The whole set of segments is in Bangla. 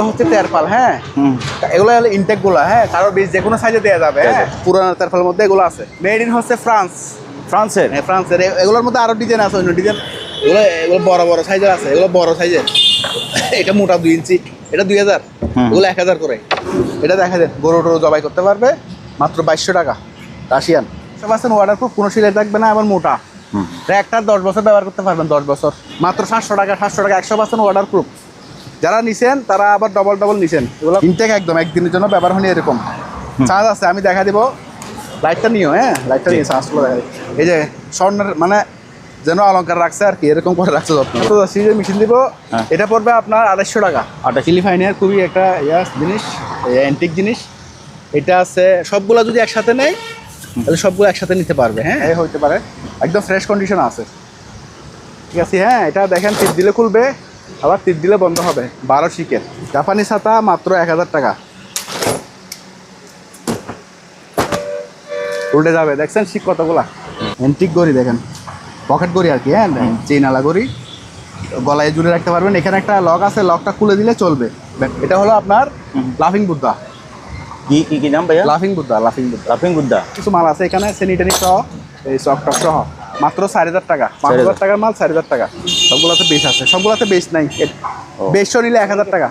এগুলো হচ্ছে তেরপাল, হ্যাঁ। এগুলো হলো ইনটেক গুলা, হ্যাঁ। কারো বীজ যে কোনো সাইজে দেওয়া যাবে, হ্যাঁ। পুরানো তেরপালের মধ্যে এগুলো আছে। মেড ইন হচ্ছে ফ্রান্সের, হ্যাঁ, ফ্রান্সের। এগুলোর মধ্যে আরো ডিজাইন আছে, অন্য ডিজাইন। এগুলো বড় বড় সাইজের আছে, এগুলো বড় সাইজের। এটা মোটা 2 ইঞ্চি, এটা 2000, এগুলো 1000 করে। এটা দেখা যায় গরু টরু জবাই করতে পারবে মাত্র 2200 টাকা। রাশিয়ান 100% ওয়াটারপ্রুফ, কোনো সিলাই থাকবে না, আবার মোটা। একটা 10 বছর ব্যবহার করতে পারবেন, 10 বছর। মাত্র 700 টাকা, 100% ওয়াটারপ্রুফ। যারা নিছেন তারা আবার ডবল নিছেন। এগুলো ইনটেক একদম একদিনের জন্য ব্যবহার হয়নি এরকম। চার্জ আছে, আমি দেখা দিব। লাইটটা নিও, হ্যাঁ, লাইটটা নিয়ে চার্জগুলো দেখা। এই যে স্বর্ণের মানে যেন অলঙ্কার রাখছে আর কি, এরকম করে রাখছে যত্ন। সিজে মেশিন দিব, এটা পড়বে আপনার 2800 টাকা। ফিলিপাইনের খুবই একটা জিনিস, অ্যান্টিক জিনিস। এটা আছে, সবগুলা যদি একসাথে নেয় তাহলে সবগুলো একসাথে নিতে পারবে, হ্যাঁ। এই হইতে পারে, একদম ফ্রেশ কন্ডিশন আছে, ঠিক আছে, হ্যাঁ। এটা দেখেন, টিপ দিলে খুলবে, আবার টিপ দিলে বন্ধ হবে। 12 শিকের জাপানি ছাতা, মাত্র 1000 টাকা। উল্টে যাবে, দেখছেন শিক কতগুলা। অ্যান্টিক গড়ি দেখেন, পকেট গড়ি আর কি, হ্যাঁ, চেইন আলা গড়ি। গলায় জুড়ে রাখতে পারবেন। এখানে একটা লক আছে, লকটা খুলে দিলে চলবে। এটা হলো আপনার লাফিং বুদ্ধা। কি নাম ভাইয়া? লাফিং বুদ্ধা। কিছু মাল আছে এখানে, স্যানিটারি সহ, এই চক টক সহ, মাত্র 4000 টাকা। 5000 টাকার মাল 4000 টাকা। সবগুলোতে বেশ আছে, সবগুলোতে বেশ নাই। বেশও নিলে 1000 টাকা।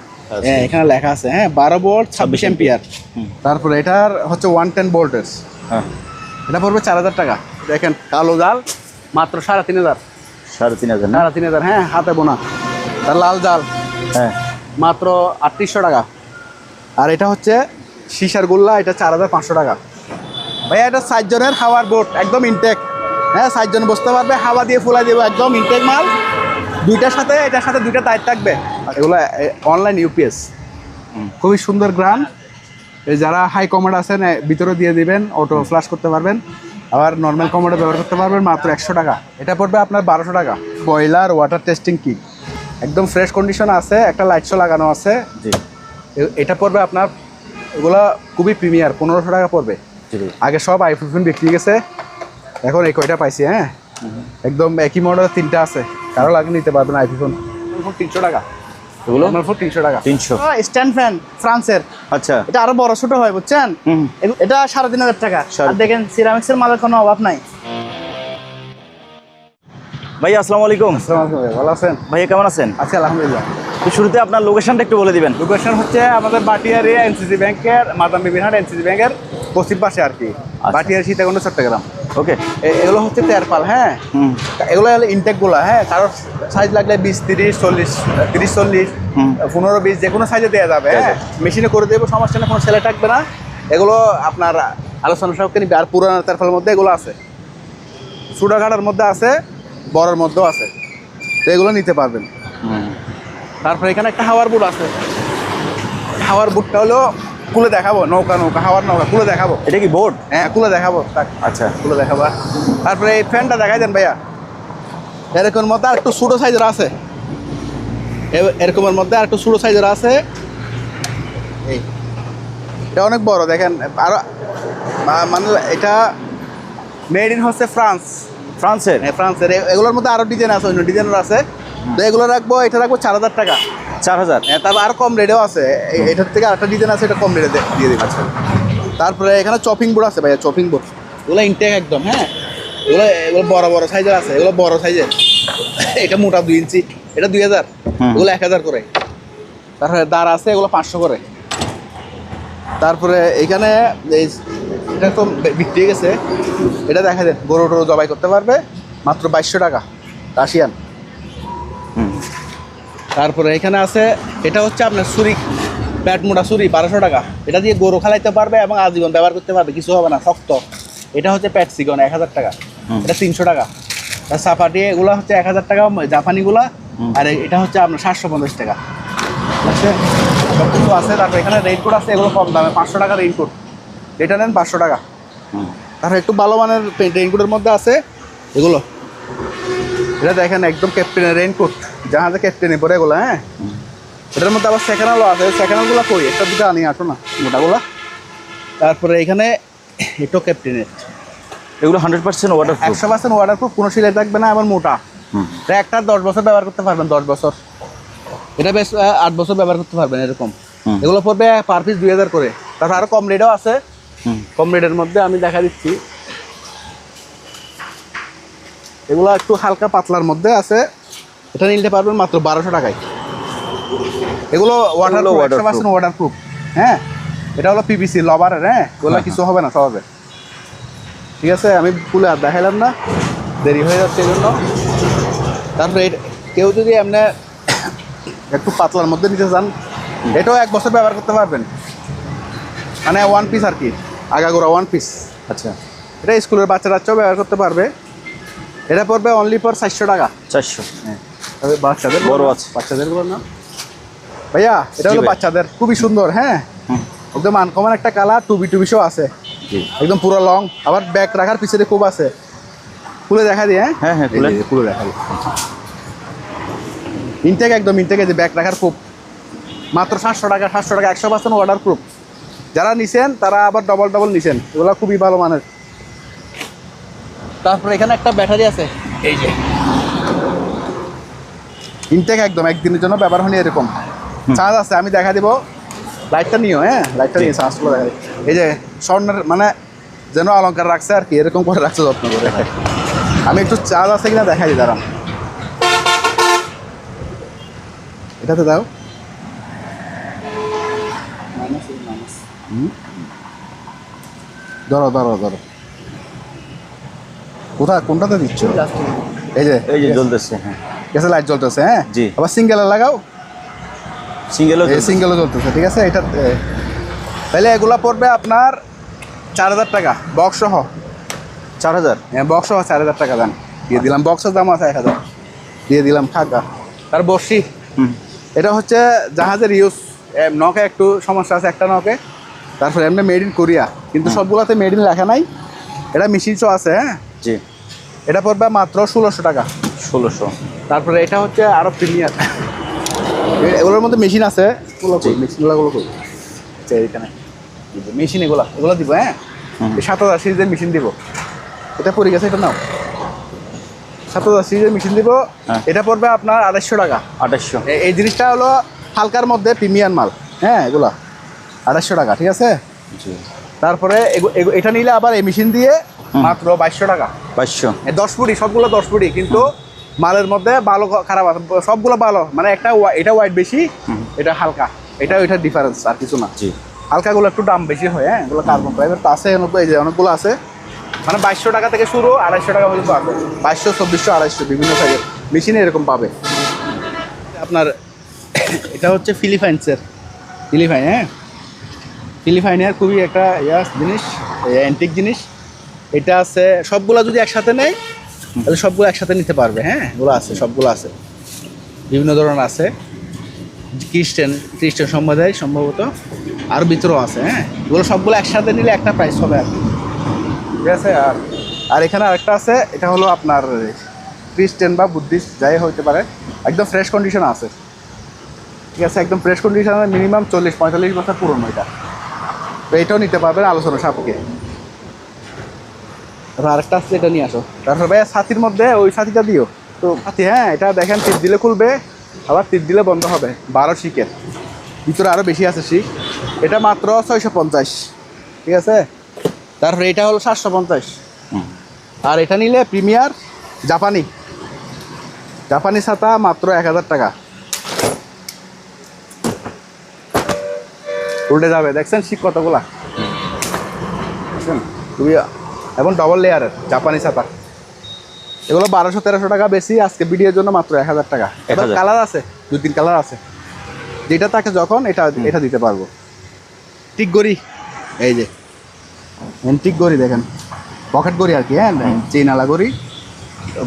হ্যাঁ, এখানে লেখা আছে, হ্যাঁ, 12 ভোল্ট 26 অ্যাম্পিয়ার। তারপরে এটার হচ্ছে 110 ভোল্টেজ। হ্যাঁ, এটা পড়বে 4000 টাকা। দেখেন, কালো জাল মাত্র 3500। 3500, হ্যাঁ, হাতে বোনা। তার লাল জাল, হ্যাঁ, মাত্র 3800 টাকা। আর এটা হচ্ছে সিসার গোল্লা, এটা 4500 টাকা। ভাইয়া এটা 7 জনের হাওয়ার বোট, একদম ইনটেক, হ্যাঁ। 7 জন বসতে পারবে, হাওয়া দিয়ে ফুলাই দেবো, একদম ইনটেক মাল। দুইটার সাথে এটার সাথে দুইটা টায়ার থাকবে। এগুলো অনলাইন ইউপিএস, খুবই সুন্দর গ্রাম। যারা হাই কমান্ড আছেন ভিতরে দিয়ে দিবেন, অটো ফ্লাশ করতে পারবেন। আবার নর্মাল কমান্ডে ব্যবহার করতে পারবেন, মাত্র 100 টাকা। এটা পড়বে আপনার 1200 টাকা। বয়লার ওয়াটার টেস্টিং কিট, একদম ফ্রেশ কন্ডিশন আছে, একটা লাইট শো লাগানো আছে। জি, এটা পড়বে আপনার, এগুলো খুবই প্রিমিয়ার, 1500 টাকা পড়বে। আগে সব আইফোন বিক্রি গেছে, এখন এই কয়টা পাইছি, হ্যাঁ। একদম একই মডেল 3টা আছে, কারো লাগে নিতে পারবেন। আইফোন 300 টাকা, এগুলো 300 টাকা। 300 স্ট্যান্ড ফ্যান ফ্রান্সের। আচ্ছা, এটা আরো বড় ছোট হয়, বুঝছেন। এটা 3500 টাকা। আর দেখেন, সিরামিক্সের মালের কোনো অভাব নাই। ভাই আসসালামু আলাইকুম। ভালো আছেন ভাইয়া, কেমন আছেন? আচ্ছা, আলহামদুলিল্লাহ। তো শুরুতে আপনার লোকেশনটা একটু বলে দিবেন। লোকেশন হচ্ছে আমাদের বাটিয়ারি এনসিসি ব্যাংকের, মাদাম বিবিনহাট এনসিসি ব্যাংকের পশ্চিম পাশে আর কি। বাটিয়ারি, সীতাকুণ্ড, চট্টগ্রাম। ওকে, এগুলো হচ্ছে তেরপাল, হ্যাঁ। এগুলো হলো ইনটেক গুলা, হ্যাঁ। কারোর সাইজ লাগলে 20, 30, 40, 30, 40, 15, 20 যে কোনো সাইজে দেওয়া যাবে, হ্যাঁ। মেশিনে করে দেবো, সমস্যা নেই, কোনো সেলাই থাকবে না। এগুলো আপনার আলোচনা সাপেক্ষে নিবে। আর পুরানো তেরপালের মধ্যে এগুলো আছে, সুডাঘাটার মধ্যে আছে, বড়ের মধ্যেও আছে, তো এগুলো নিতে পারবেন। তারপরে এখানে একটা হাওয়ার বুট আছে। হাওয়ার বুটটা হলো খুলে দেখাবো, নৌকা হাওয়ার নৌকা খুলে দেখাবো। এটা কি বোর্ড? হ্যাঁ, খুলে দেখাবো। আচ্ছা, খুলে দেখাবো। তারপরে এই ফ্যানটা দেখাই দেন ভাইয়া। এরকমের মধ্যে আর একটু ছোটো সাইজের আছে, এরকমের মধ্যে আর একটু ছোটো সাইজের আছে। এই এটা অনেক বড়, দেখেন। আর মানে এটা মেড ইন হচ্ছে ফ্রান্সের, হ্যাঁ, ফ্রান্সের। এগুলোর মধ্যে আরও ডিজাইন আছে, অন্য ডিজাইনের আছে। তো এগুলো রাখবো, এটা রাখবো 4000 টাকা। 4000, হ্যাঁ। তারপর আরও কম রেটেও আছে, এটার থেকে আরেকটা ডিজাইন আছে, এটা কম রেটে দিয়ে দেবে। আচ্ছা, তারপরে এখানে চপিং বোর্ড আছে ভাইয়া, চপিং বোর্ড। এগুলো ইনটেক একদম, হ্যাঁ। এগুলো বড় সাইজের আছে, এগুলো বড় সাইজের। এটা মোটা 2 ইঞ্চি, এটা 2000, এগুলো 1000 করে। তারপরে দাঁড় আছে, এগুলো 500 করে। তারপরে এখানে এটা তো বিক্রি গেছে, এটা দেখা যায় গরু টরু জবাই করতে পারবে, মাত্র 2200 টাকা। রাশিয়ান। তারপরে এখানে আছে, এটা হচ্ছে আপনার ছুরি, প্যাট মোটা ছুরি, 1200 টাকা। এটা দিয়ে গরু খালাইতে পারবে এবং আজীবন ব্যবহার করতে পারবে, কিছু হবে না, শক্ত। এটা হচ্ছে প্যাট সিগন, 1000 টাকা। এটা 300 টাকা। আর সাপাটি এগুলো হচ্ছে 1000 টাকা, জাপানিগুলা। আর এটা হচ্ছে আপনার 750 টাকা। আছে, সব কিছু আছে। তারপর এখানে রেইনকোট আছে, এগুলো কম দামে, 500 টাকা রেইনকোট। এটা নেন 500 টাকা। তারপর একটু ভালো মানের রেইনকোটের মধ্যে আছে এগুলো। এটা দেখেন, একদম ক্যাপ্টেনের রেইনকোট, জাহাজে ক্যাপ্টেনে পরে এগুলো, হ্যাঁ। এটার মধ্যে আবার সেকেন্ডালও আছে, সেকেন্ডালগুলো কই, একটা দুটো আনি আসো না, মোটাগুলো। তারপরে এখানে এটো ক্যাপ্টেনের, এগুলো 100% ওয়াটারপ্রুফ, 100% ওয়াটারপ্রুফ, কোনো সিলাই থাকবে না, আবার মোটা। একটা 10 বছর ব্যবহার করতে পারবেন, 10 বছর। এটা বেশ 8 বছর ব্যবহার করতে পারবেন এরকম। হুম। এগুলো পড়বে পার পিস 2000 করে। তারপর আরো কম রেটও আছে। হুম। কম রেটের মধ্যে আমি দেখা দিচ্ছি, এগুলো একটু হালকা পাতলার মধ্যে আছে। এটা নিতে পারবেন মাত্র 1200 টাকায়। এগুলো ওয়াটার waterproof। 100% ওয়াটারপ্রুফ। হ্যাঁ, এটা হলো পিভিসি লবারের। হ্যাঁ, এগুলো কিছু হবে না, সব হবে। ঠিক আছে, আমি খুলে আর দেখাইলাম না, দেরি হয়ে যাচ্ছে এই জন্য। তারপরে কেউ যদি এমনি একটু পাতলার মধ্যে নিতে চান, এটাও 1 বছর ব্যবহার করতে পারবেন। মানে 1 পিস আর কি, আগাগোড়া 1 পিস। আচ্ছা, এটা স্কুলের বাচ্চারাও ব্যবহার করতে পারবে। এটা পড়বে অনলি ফর 400 টাকা। 400। হ্যাঁ, তবে বাচ্চাদের বড় আছে। বাচ্চাদের গুলো না ভাইয়া, এটা জি হলো ভাই। বাচ্চাদের, খুবই সুন্দর। হ্যাঁ, হুম। একদম আনকমন একটা কালার, টুবি শো আছে, জি। একদম পুরো লং। আবার ব্যাগ রাখার পিছনে খুব আছে। খুলে দেখা দিই। হ্যাঁ হ্যাঁ, হ্যাঁ, এই যে, খুলে দেখা দিই। ইনটেক, একদম ইনটেক। এই যে ব্যাগ রাখার খুব মাত্র 700 টাকা। 700 টাকা 100% ওয়াটার প্রুফ। যারা নিছেন তারা আবার ডবল নিছেন, এগুলো খুবই ভালো মানের। তারপরে এখানে একটা ব্যাটারি আছে, এই যে ইনটেক, একদম একদিনের জন্য ব্যবহার হয়নি এরকম। চার্জ আছে, আমি দেখা দিব। লাইটটা নিও। হ্যাঁ, লাইটটা নিয়ে চার্জ করে দেখা দিই। এই যে স্বর্ণের মানে যেন অলংকার রাখছে আর কি, এরকম করে রাখছে যত্ন করে। আমি একটু চার্জ আছে কিনা দেখাই দিই, দাঁড়ান। এটাতে দাও। ধরো। কোনটাতে দিচ্ছ? এই যে এই যে জ্বলতেছে। হ্যাঁ, গ্যাসে লাইট জ্বলতেছে। হ্যাঁ, জি। আবার সিঙ্গেলে লাগাও। সিঙ্গেলও এই সিঙ্গেলও জ্বলতেছে। ঠিক আছে, এটা তাহলে এগুলা পড়বে আপনার 4000 টাকা বক্স সহ। 4000। হ্যাঁ, বক্স সহ 4000 টাকা দাম দিয়ে দিলাম। বক্সের দাম আছে 1000 দিয়ে দিলাম। খাগা তার বর্ষি। হুম। এটা হচ্ছে জাহাজের ইউজ। নকে একটু সমস্যা আছে, একটা নকে। তারপরে এমনি মেড ইন কোরিয়া, কিন্তু সবগুলোতে মেড ইন লেখা নাই। এটা মেশিন শো আছে। হ্যাঁ, জি। এটা পড়বে মাত্র 1600 টাকা। 1600। তারপরে এটা হচ্ছে আরো প্রিমিয়ার। এগুলোর মধ্যে মেশিন আছে। মেশিনগুলো এখানে মেশিন, এগুলো দিব। হ্যাঁ, হুম। 7000 সিরিজের মেশিন দিব। এটা পড়ে গেছে, এটা নাও। 7000 সিরিজের মেশিন দিব। হ্যাঁ। এটা পড়বে আপনার 2800 টাকা। 2800। এই জিনিসটা হলো হালকার মধ্যে প্রিমিয়াম মাল। হ্যাঁ, এগুলা 2800 টাকা। ঠিক আছে, জি। তারপরে এটা নিলে আবার এই মেশিন দিয়ে মাত্র 2200 টাকা। 2200। 10 ফুটি, সবগুলো 10 ফুটি, কিন্তু মালের মধ্যে ভালো খারাপ আছে, সবগুলো ভালো। মানে এটা ওয়াইট বেশি, এটা হালকা, এটা ডিফারেন্স, আর কিছু না। জি। হালকাগুলো একটু দাম বেশি হয়। হ্যাঁ, এগুলো কার্বন ফাইবার তো আছে, এই যে অনেকগুলো আছে। মানে 2200 টাকা থেকে শুরু, 250 টাকা পর্যন্ত আছে। 2200, 2400, 250 বিভিন্ন সাইজের মেশিনে এরকম পাবে আপনার। এটা হচ্ছে ফিলিপাইন্সের। হ্যাঁ, ফিলিপাইনের খুবই একটা জিনিস, অ্যান্টিক জিনিস। এটা আছে, সবগুলা যদি একসাথে নেয় তাহলে সবগুলো একসাথে নিতে পারবে। হ্যাঁ, এগুলো আছে, সবগুলো আছে, বিভিন্ন ধরনের আছে। খ্রিস্টান সম্প্রদায় সম্ভবত, আর ভিতরেও আছে। হ্যাঁ, এগুলো সবগুলো একসাথে নিলে একটা প্রাইস হবে আর কি। ঠিক আছে, আর এখানে আরেকটা আছে। এটা হলো আপনার খ্রিস্টান বা বুদ্ধিস্ট যাই হইতে পারে, একদম ফ্রেশ কন্ডিশন আছে। ঠিক আছে, একদম ফ্রেশ কন্ডিশনে, মিনিমাম 40-45 বছর পুরনো এটা। তো এটাও নিতে পারবেন আলোচনা সাপেক্ষে। আরেকটা আসছে, এটা নিয়ে আসো। তারপর ভাইয়া ছাতির মধ্যে ওই ছাতিটা দিও তো। ছাতি, হ্যাঁ, এটা দেখেন, টিপ দিলে খুলবে, আবার টিপ দিলে বন্ধ হবে। 12 শিকের ভিতরে আরও বেশি আছে শিক। এটা মাত্র 650। ঠিক আছে, তারপরে এটা হলো 750। আর এটা নিলে প্রিমিয়ার জাপানি ছাতা মাত্র 1000 টাকা। উল্টে যাবে, দেখছেন শিক কতগুলা, খুবই। এবং ডবল লেয়ারের জাপানি ছাতা, এগুলো 1200-1300 টাকা বেশি। আজকে ভিডিওর জন্য মাত্র 1000 টাকা। এবার 1000 কালার আছে, 2-3 কালার আছে। যেটা থাকে যখন এটা দিতে পারবো। টিক গড়ি, এই যে টিক গড়ি দেখেন, পকেট গড়ি আর কি। হ্যাঁ, চেইন আলা গড়ি,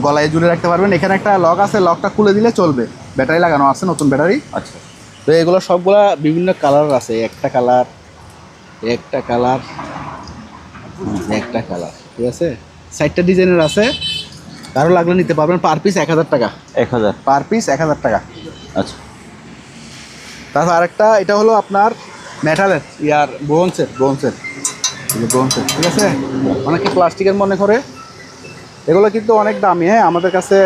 গলায় ঝুলে রাখতে পারবেন। এখানে একটা লক আছে, লকটা খুলে দিলে চলবে। ব্যাটারি লাগানো আছে, নতুন ব্যাটারি। আচ্ছা। তো এগুলো সবগুলা বিভিন্ন কালার আছে। একটা কালার, ঠিক আছে, 4টা ডিজাইনের আছে। কারো লাগলে নিতে পারবেন। পার পিস 1000 টাকা। 1000। পার পিস 1000 টাকা। আচ্ছা। তারপর আরেকটা, এটা হলো আপনার মেটালের ব্রোঞ্জের। ঠিক আছে, অনেকে প্লাস্টিকের মনে করে, এগুলো কিন্তু অনেক দামি। হ্যাঁ, আমাদের কাছে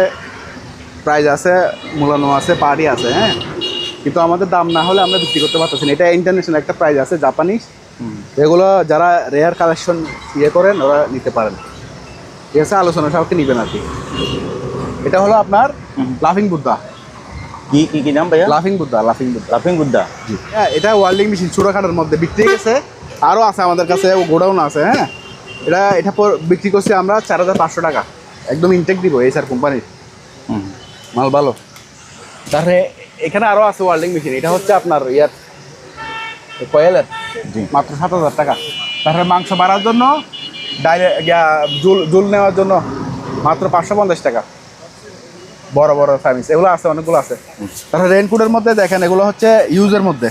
প্রাইস আছে, মূলানো আছে, পাড়ি আছে। হ্যাঁ, কিন্তু আমাদের দাম না হলে আমরা বিক্রি করতে পারতেছি না। এটা ইন্টারন্যাশনাল একটা প্রাইস আছে, জাপানিজ। এগুলো যারা রেয়ার কালেকশন করেন ওরা নিতে পারেন, ঠিক আছে, আলোচনা সাপেক্ষে নিবেন আর কি। এটা হলো আপনার লাফিং বুদ্ধা। কি কি কি নাম ভাইয়া? লাফিং বুদ্ধা, লাফিং বুদ্ধা। লাফিং বুদ্ধা। হ্যাঁ, এটা ওয়েল্ডিং মেশিন ছোটখাটোর মধ্যে বিক্রি গেছে, আরও আছে আমাদের কাছে, গোডাউন আছে। হ্যাঁ, এটা বিক্রি করছি আমরা 4500 টাকা, একদম ইনটেক দিব এই স্যার কোম্পানির মাল, ভালো। তারপরে এখানে আরও আছে ওয়েল্ডিং মেশিন, এটা হচ্ছে আপনার ইয়ার কয়েলের, মাত্র 7000 টাকা। তারপরে মাংস বাড়ার জন্য জুল নেওয়ার জন্য মাত্র 550 টাকা, বড় বড় সার্ভিস, এগুলো আছে, অনেকগুলো আছে। তারপরে রেইনকোটের মধ্যে দেখেন এগুলো হচ্ছে ইউজের মধ্যে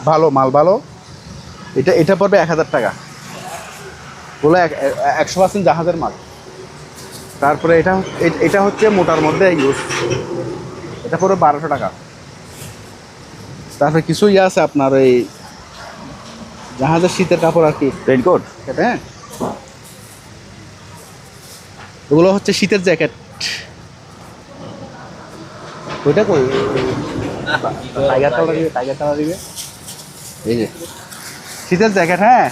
ভালো মাল, ভালো। এটা পড়বে 1000 টাকা, ওগুলো 100% জাহাজের মাল। তারপরে এটা হচ্ছে মোটার মধ্যে ইউজ, এটা পড়বে 1200 টাকা। তারপরে কিছু আছে আপনার এই জাহাজের শীতের কাপড় আর কি, রেইনকোট। হ্যাঁ, ওগুলো হচ্ছে শীতের জ্যাকেট। ওইটা কই টাইগার কালার দিবে, এই যে শীতের জ্যাকেট। হ্যাঁ,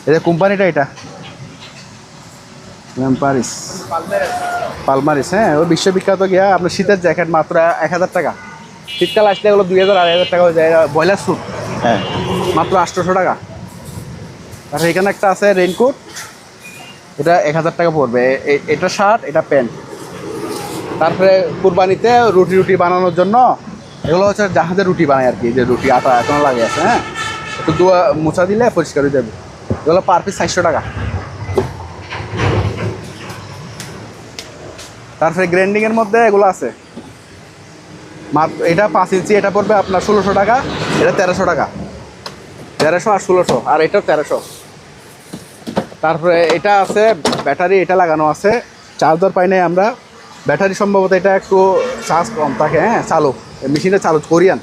এই যে কোম্পানিটা, এটা পালমারিস। হ্যাঁ, ওই বিশ্ববিখ্যাত গিয়া আপনার শীতের জ্যাকেট মাত্র 1000 টাকা। শীতকাল আসলে এগুলো 2000-2500 টাকা হয়ে যায়। বয়লার স্যুট, হ্যাঁ, মাত্র 800 টাকা। আর এখানে একটা আছে রেইনকোট, এটা 1000 টাকা পড়বে। এটা শার্ট, এটা প্যান্ট। তারপরে কুরবানিতে রুটি বানানোর জন্য এগুলো হচ্ছে জাহাজের রুটি বানায় আর কি, যে রুটি আটা এখন লাগে আছে। হ্যাঁ, একটু মোছা দিলে পরিষ্কার হয়ে যাবে। এগুলো পার পিস 400 টাকা। তারপরে গ্রাইন্ডিংয়ের মধ্যে এগুলো আছে, মাত্র এটা 5 ইঞ্চি, এটা পড়বে আপনার 1600 টাকা, এটা 1300 টাকা, 1300 আর 1600, আর এটাও 1300। তারপরে এটা আছে ব্যাটারি, এটা লাগানো আছে, চার্জার পাই নাই আমরা। ব্যাটারি সম্ভবত এটা একটু চার্জ কম থাকে। হ্যাঁ, চালু মেশিনটা চালু, কোরিয়ান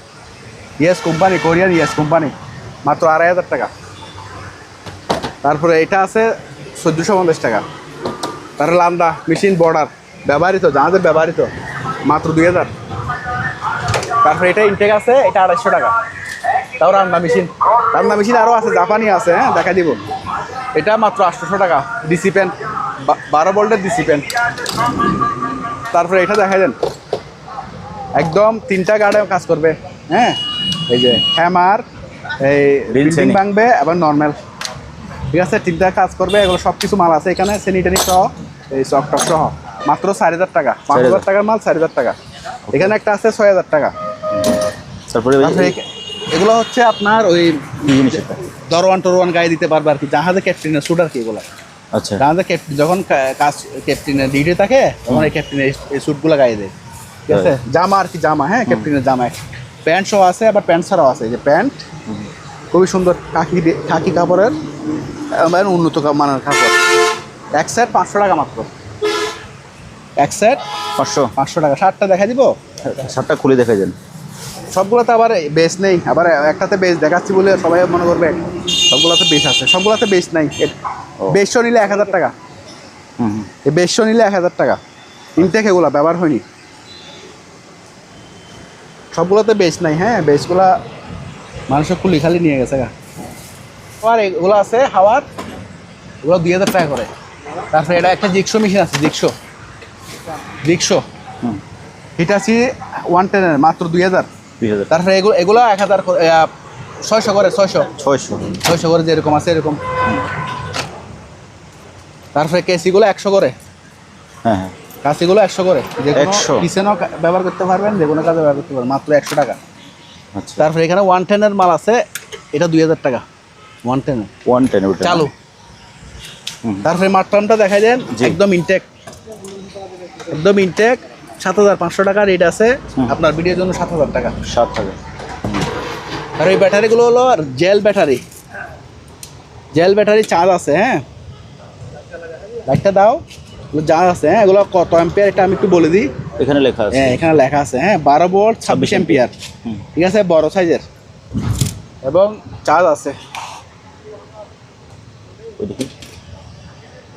কোম্পানি, মাত্র 2500 টাকা। তারপরে এটা আছে 1450 টাকা। তারপরে লান্দা মেশিন বর্ডার ব্যবহৃত, জাহাজের ব্যবহৃত, মাত্র 2000। তারপরে এটা ইনটেক আছে, এটা 250 টাকা। তাও রান্না মেশিন আরও আছে, জাপানি আছে। হ্যাঁ, দেখা দিব। এটা মাত্র 800 টাকা। ডিসি প্যান, 12 ভোল্টের ডিসি প্যান। তারপরে এটা দেখা দেন, একদম 3টা গার্ডে কাজ করবে। হ্যাঁ, এই যে হ্যামার, এই বিল্ডিং ভাঙবে, আবার নর্মাল, ঠিক আছে, 3টা কাজ করবে। এগুলো সব কিছু মাল আছে এখানে, স্যানিটারি সহ, এই চকটক সহ, মাত্র 4000 টাকা। 5000 টাকার মাল 4000 টাকা। এখানে একটা আছে 6000 টাকা। তারপরে এগুলো হচ্ছে আপনার ওই দরওয়ান গায়ে দিতে পারবে আর কি, জাহাজে ক্যাপ্টেনের স্যুট আর কি এগুলো। আচ্ছা, জাহাজে যখন কাজ ক্যাপ্টেনের ডিউটি থাকে তখন এই ক্যাপ্টেনের এই স্যুটগুলো গায়ে দেয়, ঠিক আছে, জামা আর কি, জামা। হ্যাঁ, ক্যাপ্টেনের জামা। প্যান্ট সহ আছে, আবার প্যান্ট ছাড়াও আছে। এই যে প্যান্ট, খুবই সুন্দর খাকি কাপড়ের, উন্নত মানের কাপড়। এক সেট 500 টাকা মাত্র, এক সেট 500 টাকা। শার্টটা দেখা দিব, শার্টটা খুলে দেখা যান। সবগুলোতে আবার বেস নেই, আবার একটাতে বেস দেখাচ্ছি বলে সবাই মনে করবে সবগুলোতে বেস আছে, সবগুলোতে বেস নাই। বেশশো নিলে 1000 টাকা, এই বেশশো নিলে 1000 টাকা। ইনটেক এগুলো ব্যবহার হয়নি, সবগুলোতে বেস নাই। হ্যাঁ, বেসগুলা মানুষের কুলি খালি নিয়ে গেছে গা। আর এগুলো আছে হাওয়ার, এগুলো 2000 টাকা করে। তারপরে এটা একটা জিক্সো মেশিন আছে, জিক্সো হিটাচি 110 মাত্র 2000। তারপরে এগুলো 1000, 600 করে, 600 করে, যেরকম আছে এরকম। তারপরে কেসিগুলো 100 করে। হ্যাঁ, কাশিগুলো 100 করে, যে 100 কিচেনও ব্যবহার করতে পারবেন, যে কোনো কাজে ব্যবহার করতে পারবেন, মাত্র 100 টাকা। আচ্ছা, তারপরে এখানে 110-এর মাল আছে, এটা 2000 টাকা, 110 চালু। তারপরে মাট্রামটা দেখাই দেন, একদম ইনটেক, 7500 টাকা রেট আছে আপনার ভিডিওর জন্য, 7000 টাকা। 7 টাকা। আর এই ব্যাটারিগুলো হলো জেল ব্যাটারি চার্জ আছে। হ্যাঁ, লাইটটা দাও, যা আছে। হ্যাঁ, এগুলো কত অ্যাম্পিয়ার এটা আমি একটু বলে দিই, এখানে লেখা আছে। হ্যাঁ, এখানে লেখা আছে। হ্যাঁ, 12 ভোল্ট 26 অ্যাম্পিয়ার, ঠিক আছে, বড় সাইজের, এবং চার্জ আছে।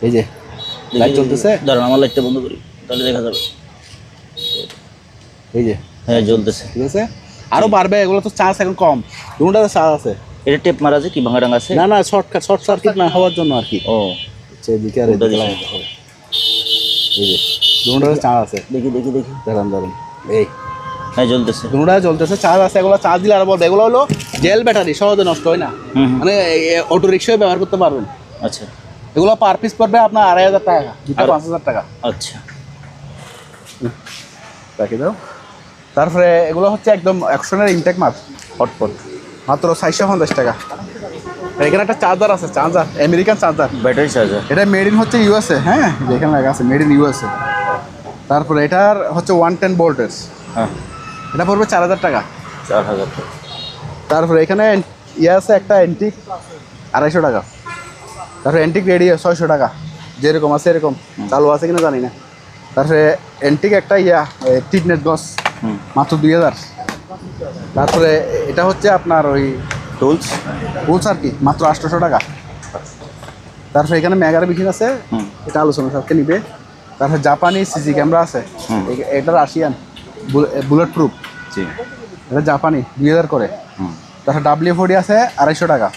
এই যে লাইট চলতেছে, দাঁড়ান আমার লাইটটা বন্ধ করি, তাহলে দেখা যাবে। এই যে, হ্যাঁ, জ্বলতেছে, ঠিক আছে। আরো বাড়বে, এগুলো তো চার্জ এখন কম, দুটোটাতে চার্জ আছে। এটা টেপ মারা আছে কি ভাঙা ডাঙ্গা আছে? না না, শর্ট সার্কিট না হওয়ার জন্য আর কি। ও এদিকে আর ওটা এদিকে দেখি। লাগাতে হবে। এই যে দুটোটাতে চার্জ আছে, দেখি দেখি দেখি। দাঁড়ান এই হ্যাঁ জ্বলতেছে। দুটোটা জ্বলতেছে, চার্জ আছে। এগুলো চার্জ দিলে আর বলবে, এগুলো হলো জেল ব্যাটারি, সহজে নষ্ট হয় না, হুম হুম। মানে অটো রিক্সায় ব্যবহার করতে পারবেন। আচ্ছা এগুলো পার পিস পড়বে আপনার 2500 টাকা, দুটো 5000 টাকা। আচ্ছা রাখি দাও। তারপরে এগুলো হচ্ছে একদম অ্যাকশনের ইনটেক মাল, হটপট মাত্র 450 টাকা। এখানে একটা চার্জার আছে, charger American charger, battery charger. এটা মেড ইন হচ্ছে ইউএসএ। হ্যাঁ যেখানে লেখা আছে মেড ইন ইউএসএ। তারপরে এটার হচ্ছে 110 ভোল্টেজ, হ্যাঁ এটা পড়বে 4000 টাকা। 4000 টাকা। তারপরে এখানে ইয়ে আছে একটা অ্যান্টিক 250 টাকা। তারপরে অ্যান্টিক রেডিও 600 টাকা, যেরকম আছে এরকম, চালু আছে কিনা জানি না। তারপরে অ্যান্টিক একটা টিটনেট গস, হুম। মাত্র 2000। তারপরে এটা হচ্ছে আপনার ওই টুলস আর কি, মাত্র 800 টাকা। তারপরে এখানে মেগার মেশিন আছে, হুম। এটা আলোচনা সাথে নিবে। তারপরে জাপানি সিসি ক্যামেরা আছে, হুম। এটা রাশিয়ান বুলেট প্রুফ, জি। এটা জাপানি 2000 করে। হুম। তারপরে W40 আছে 250 টাকা।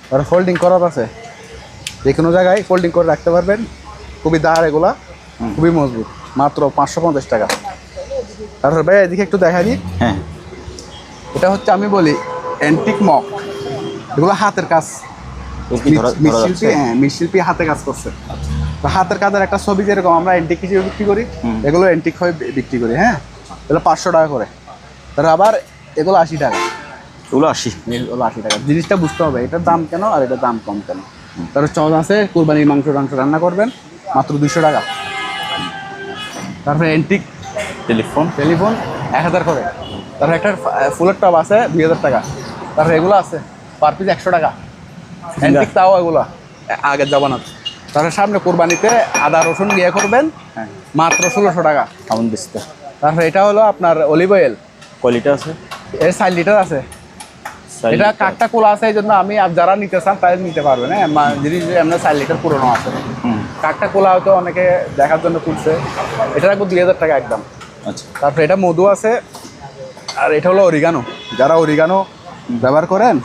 তারপরে ফোল্ডিং করার আছে, যে কোনো জায়গায় ফোল্ডিং করে রাখতে পারবেন, খুবই দাঁড় এগুলা, খুবই মজবুত, মাত্র 550 টাকা। তারপরে ভাই এদিকে একটু দেখা দিই, হ্যাঁ এটা হচ্ছে আমি বলি অ্যান্টিক মগ, এগুলো হাতের কাজ, এর কি ধরা মৃৎশিল্পী, যাচ্ছে? হ্যাঁ মৃৎশিল্পী হাতে কাজ করছে। তো হাতের কাজের একটা ছবি যেরকম আমরা অ্যান্টিক হিসেবে বিক্রি করি, হুম। এগুলো অ্যান্টিক হয়ে বিক্রি করি। হ্যাঁ এগুলো 500 টাকা করে। তারপর আবার এগুলো 80 টাকা, এগুলো 80। এগুলো 80 টাকা। জিনিসটা বুঝতে হবে এটার দাম কেন আর এটার দাম কম কেন। তারপর চজ আছে, কুরবানির মাংস রান্না করবেন, মাত্র 200 টাকা। তারপরে অ্যান্টিক টেলিফোন। 1000 করে। তারপরে একটা ফুলের টব আছে 2000 টাকা। তারপরে এগুলো আছে পার পিস 100 টাকা, অ্যান্টিক তাও এগুলো আগের জমানার। তারপরে সামনে কোরবানিতে আদা রসুন ইয়ে করবেন, হ্যাঁ মাত্র 1600 টাকা। কেমন দিচ্ছে? তারপরে এটা হলো আপনার অলিভ অয়েল, কোয়ালিটি আছে? এর 4 লিটার আছে। এটা কাঠটা খোলা আছে, এই জন্য আমি আর যারা নিতে চান তাদের নিতে পারবেন। হ্যাঁ জিনিস এমনি 4 লিটার পুরোনো আছে, হুম। কাঠটা খোলা হয়তো অনেকে দেখার জন্য তুলছে। এটা রাখবো 2000 টাকা একদম। আচ্ছা তারপরে এটা মধু আছে, আর এটা হলো অরিগানো, যারা অরিগানো ব্যবহার করেন,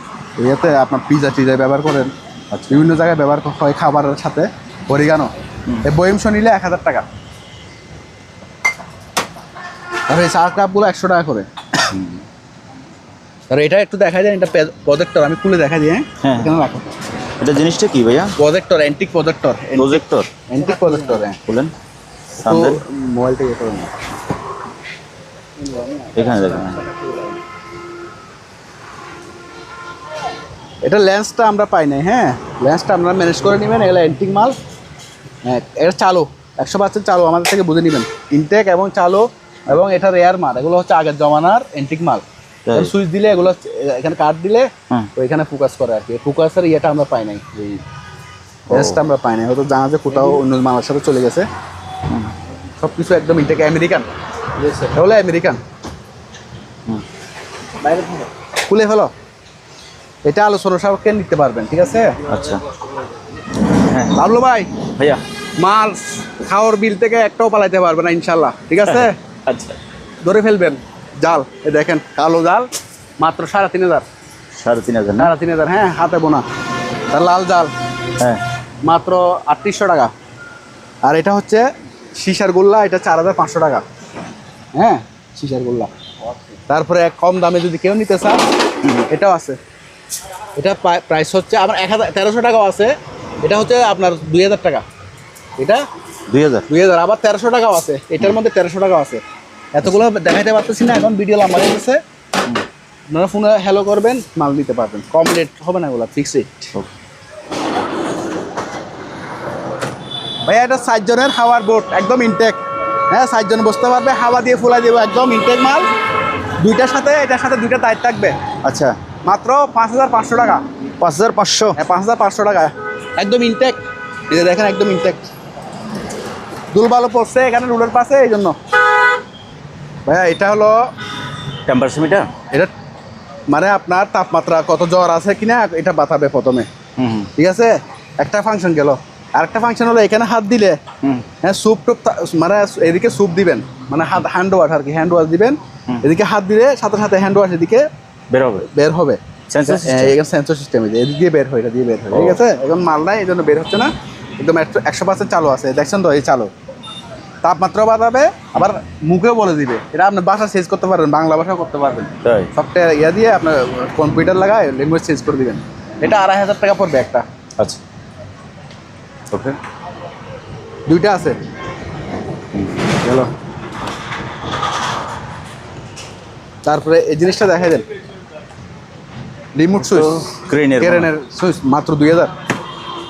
ইয়েতে আপনার পিজা টিজায় ব্যবহার করেন, আচ্ছা। বিভিন্ন জায়গায় ব্যবহার হয় খাবারের সাথে অরিগানো। এই বয়মশো নিলে 1000 টাকা। তারপরে এই চা কাপগুলো 100 টাকা করে। আর এটা একটু দেখা যায়, এটা প্রজেক্টর, আমি খুলে দেখা দিই। হ্যাঁ। হ্যাঁ এখানে রাখো। এটা জিনিসটা কি ভাইয়া? Projector, antique projector, projector. Antique projector. হ্যাঁ বলেন তো সামনে মোবাইলটা ইয়ে করুন। এখানে দেখেন। এটা লেন্সটা আমরা পাই নাই। হ্যাঁ লেন্সটা আপনারা ম্যানেজ করে নেবেন, এগুলো অ্যান্টিক মাল। হ্যাঁ এটা চালু, 100% চালু, আমাদের থেকে বুঝে নেবেন ইনটেক এবং চালু। এবং এটা রেয়ার মাল, এগুলো হচ্ছে আগের জমানার অ্যান্টিক মাল। তাই? সুইচ দিলে এগুলো এখানে কাট দিলে হুম। তো এখানে ফোকাস করে আর কি। ফোকাসের ইয়েটা আমরা পাই নাই, এই লেন্সটা আমরা পাই নাই, হয়তো জানা যে কোথাও অন্য মালের সাথে চলে গেছে। সব কিছু একদম ইনটেক আমেরিকান, এগুলো আমেরিকান। হুম। খুলে ফেলো, এটা আলোচনা সাপেক্ষে নিতে পারবেন, ঠিক আছে? আচ্ছা বাবলু ভাই, ভাইয়া। মাল খাওয়ার বিল থেকে একটাও পালাইতে পারবে না ইনশাল্লাহ, ঠিক আছে? আচ্ছা ধরে ফেলবেন জাল, এই দেখেন কালো জাল, মাত্র 3500। 3500 না? 3500, হ্যাঁ হাতে বোনা। তার লাল জাল হ্যাঁ মাত্র 3800 টাকা। আর এটা হচ্ছে সিসার গোল্লা, এটা 4500 টাকা। হ্যাঁ সিসার গোল্লা। তারপরে এক কম দামে যদি কেউ নিতে চান, এটাও আছে। এটা প্রাইস হচ্ছে আমার 1300 টাকাও আছে। এটা হচ্ছে আপনার 2000 টাকা। এটা 2000। আবার 1300 টাকাও আছে, এটার মধ্যে 1300 টাকাও আছে। এতগুলো দেখাইতে পারতেছি না এখন, ভিডিও লম্বা হয়ে গেছে। আপনারা ফোনে হ্যালো করবেন, মাল নিতে পারবেন, কম রেট হবে না, এগুলো ফিক্স রেট। ভাইয়া এটা 4 জনের হাওয়ার বোট, একদম ইনটেক। হ্যাঁ 4 জন বসতে পারবে, হাওয়া দিয়ে ফুলা দেবো, একদম ইনটেক মাল। দুইটার সাথে এটার সাথে দুইটা টায়ার থাকবে, আচ্ছা মাত্র 5500 টাকা। 5500। হ্যাঁ 5500 টাকা, একদম ইনটেক। এই যে দেখেন একদম ইনটেক, দুল ভালো পড়ছে এখানে রুলের পাশে, এই জন্য। ভাইয়া এটা হলো টেম্পারেচার মিটার। এটা মানে আপনার তাপমাত্রা কত জ্বর আছে কিনা এটা বাতাবে প্রথমে, হুম। ঠিক আছে? একটা ফাংশন গেল, আরেকটা ফাংশন হলো এখানে হাত দিলে হ্যাঁ স্যুপ টুপ মানে এদিকে স্যুপ দিবেন, মানে হ্যান্ড ওয়াশ আর কি, হ্যান্ড ওয়াশ দিবেন, এদিকে হাত দিলে সাথে সাথে হ্যান্ড ওয়াশ এদিকে বের হবে। সেন্সর এখানে সেন্সর সিস্টেম, এদিক দিয়ে বের হয়, এটা দিয়ে বের হয়, ঠিক আছে। এখন মাল নাই এই জন্য বের হচ্ছে না, একদম 100% চালু আছে, দেখছেন তো এই চালু। তাপমাত্রা বাড়াবে, আবার মুখেও বলে দিবে, এটা আপনার ভাষা চেঞ্জ করতে পারবেন, বাংলা ভাষাও করতে পারবেন। তাই সফটওয়্যার ইয়া দিয়ে আপনার কম্পিউটার লাগায় ল্যাঙ্গুয়েজ চেঞ্জ করে দিবেন। এটা 2500 টাকা পড়বে একটা। আচ্ছা ওকে, দুইটা আছে চলো। তারপরে এই জিনিসটা দেখাই দেন, রিমোট সুইচ কেরেনের সুইচ, মাত্র 2000।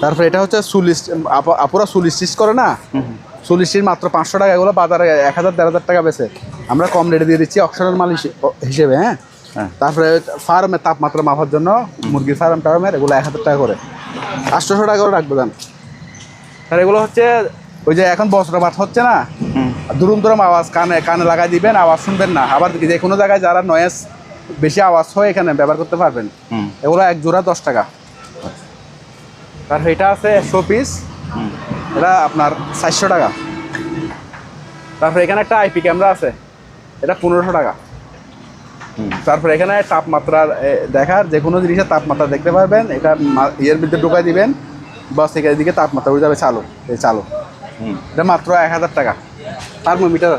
তারপরে এটা হচ্ছে সুলিশ, আপুরা সুলিশ স্টিচ করে না, সুলিশ স্টিচ মাত্র 500 টাকা, এগুলো বাজারে 1000-1500 টাকা বেচে, আমরা কম রেটে দিয়ে দিচ্ছি অপশনাল মাল হিসেবে। হ্যাঁ, তারপরে ফার্মের তাপমাত্রা মাপার জন্য মুরগির ফার্মের এগুলো 1000 টাকা করে, 800 টাকা করে রাখবো দাম। আর এগুলো হচ্ছে ওই যে এখন বজ্রপাত হচ্ছে না, দুরুম দুরুম আওয়াজ কানে লাগাই দিবেন, আওয়াজ শুনবেন না। আবার যে কোনো জায়গায় যারা নয়েজ বেশি আওয়াজ হয় এখানে ব্যবহার করতে পারবেন। এগুলো এক জোড়া 10 টাকা। আর এটা আছে 100 পিস, এটা আপনার 400 টাকা। তারপরে এখানে একটা আইপি ক্যামেরা আছে, এটা 1500 টাকা। তারপরে এখানে তাপমাত্রা দেখার, যে কোনো জিনিসের তাপমাত্রা দেখতে পারবেন, এটা ইয়ের ভিতরে ঢুকাই দিবেন, বাস এখানে দিকে তাপমাত্রা উঠে যাবে, চালু। এটা মাত্র 1000 টাকা থার্মোমিটার।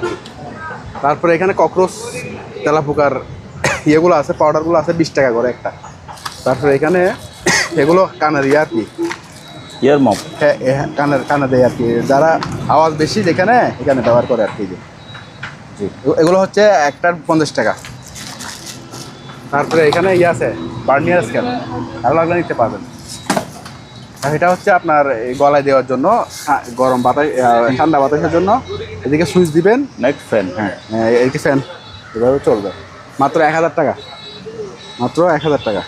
তারপরে এখানে ককরোচ তেলাপোকার ইয়েগুলো আছে, পাউডারগুলো আছে 20 টাকা করে একটা। তারপরে এখানে এগুলো কানের ইয়ে আর কি, ইয়ার মপ, হ্যাঁ কানে দেয় আর কি, যারা আওয়াজ বেশি যেখানে এখানে ব্যবহার করে আর কি। এগুলো হচ্ছে একটার 50 টাকা। তারপরে এখানে ইয়ে আছে বার্নিয়ার স্কেল, ভালো লাগলে নিতে পারবেন। আর এটা হচ্ছে আপনার গলায় দেওয়ার জন্য, গরম বাতাস ঠান্ডা বাতাসের জন্য। এদিকে সুইচ দিবেন, নেক্সট ফ্যান, হ্যাঁ এইটি ফ্যান, এভাবে চলবে। মাত্র 1000 টাকা, মাত্র 1000 টাকা।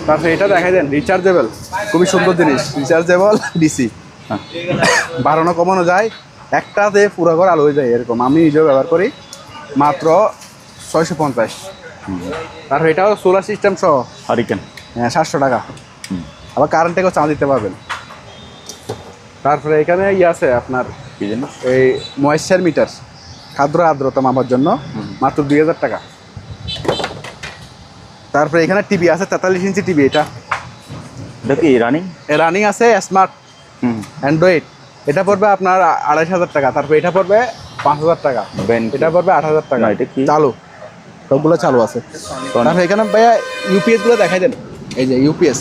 তারপরে এটা দেখাই দেন, রিচার্জেবল, খুবই সুন্দর জিনিস, রিচার্জেবল ডিসি, বাড়ানো কমানো যায়, একটাতে পুরো ঘর আলো হয়ে যায় এরকম। আমি নিজেও ব্যবহার করি, মাত্র 650। তারপর এটাও সোলার সিস্টেম সহ হারিকেন, হ্যাঁ 700 টাকা। আবার কারেন্ট থেকেও চার্জ দিতে পারবেন। তারপরে এখানে ইয়ে আছে আপনার কি জিনিস, এই ময়েশ্চার মিটার, খাদ্য আর্দ্রতা মাপার জন্য, মাত্র 2000 টাকা। তারপরে এখানে টিভি আছে 43 ইঞ্চি টিভি, এটা কি রানিং আছে, স্মার্ট অ্যান্ড্রয়েড। এটা পড়বে আপনার 2500 টাকা। তারপরে এটা পড়বে 5000 টাকা, এটা পড়বে 8000 টাকা। এটা কি চালু, সবগুলো চালু আছে। তারপরে এখানে ভাইয়া ইউপিএস গুলো দেখাই দেন, এই যে ইউপিএস,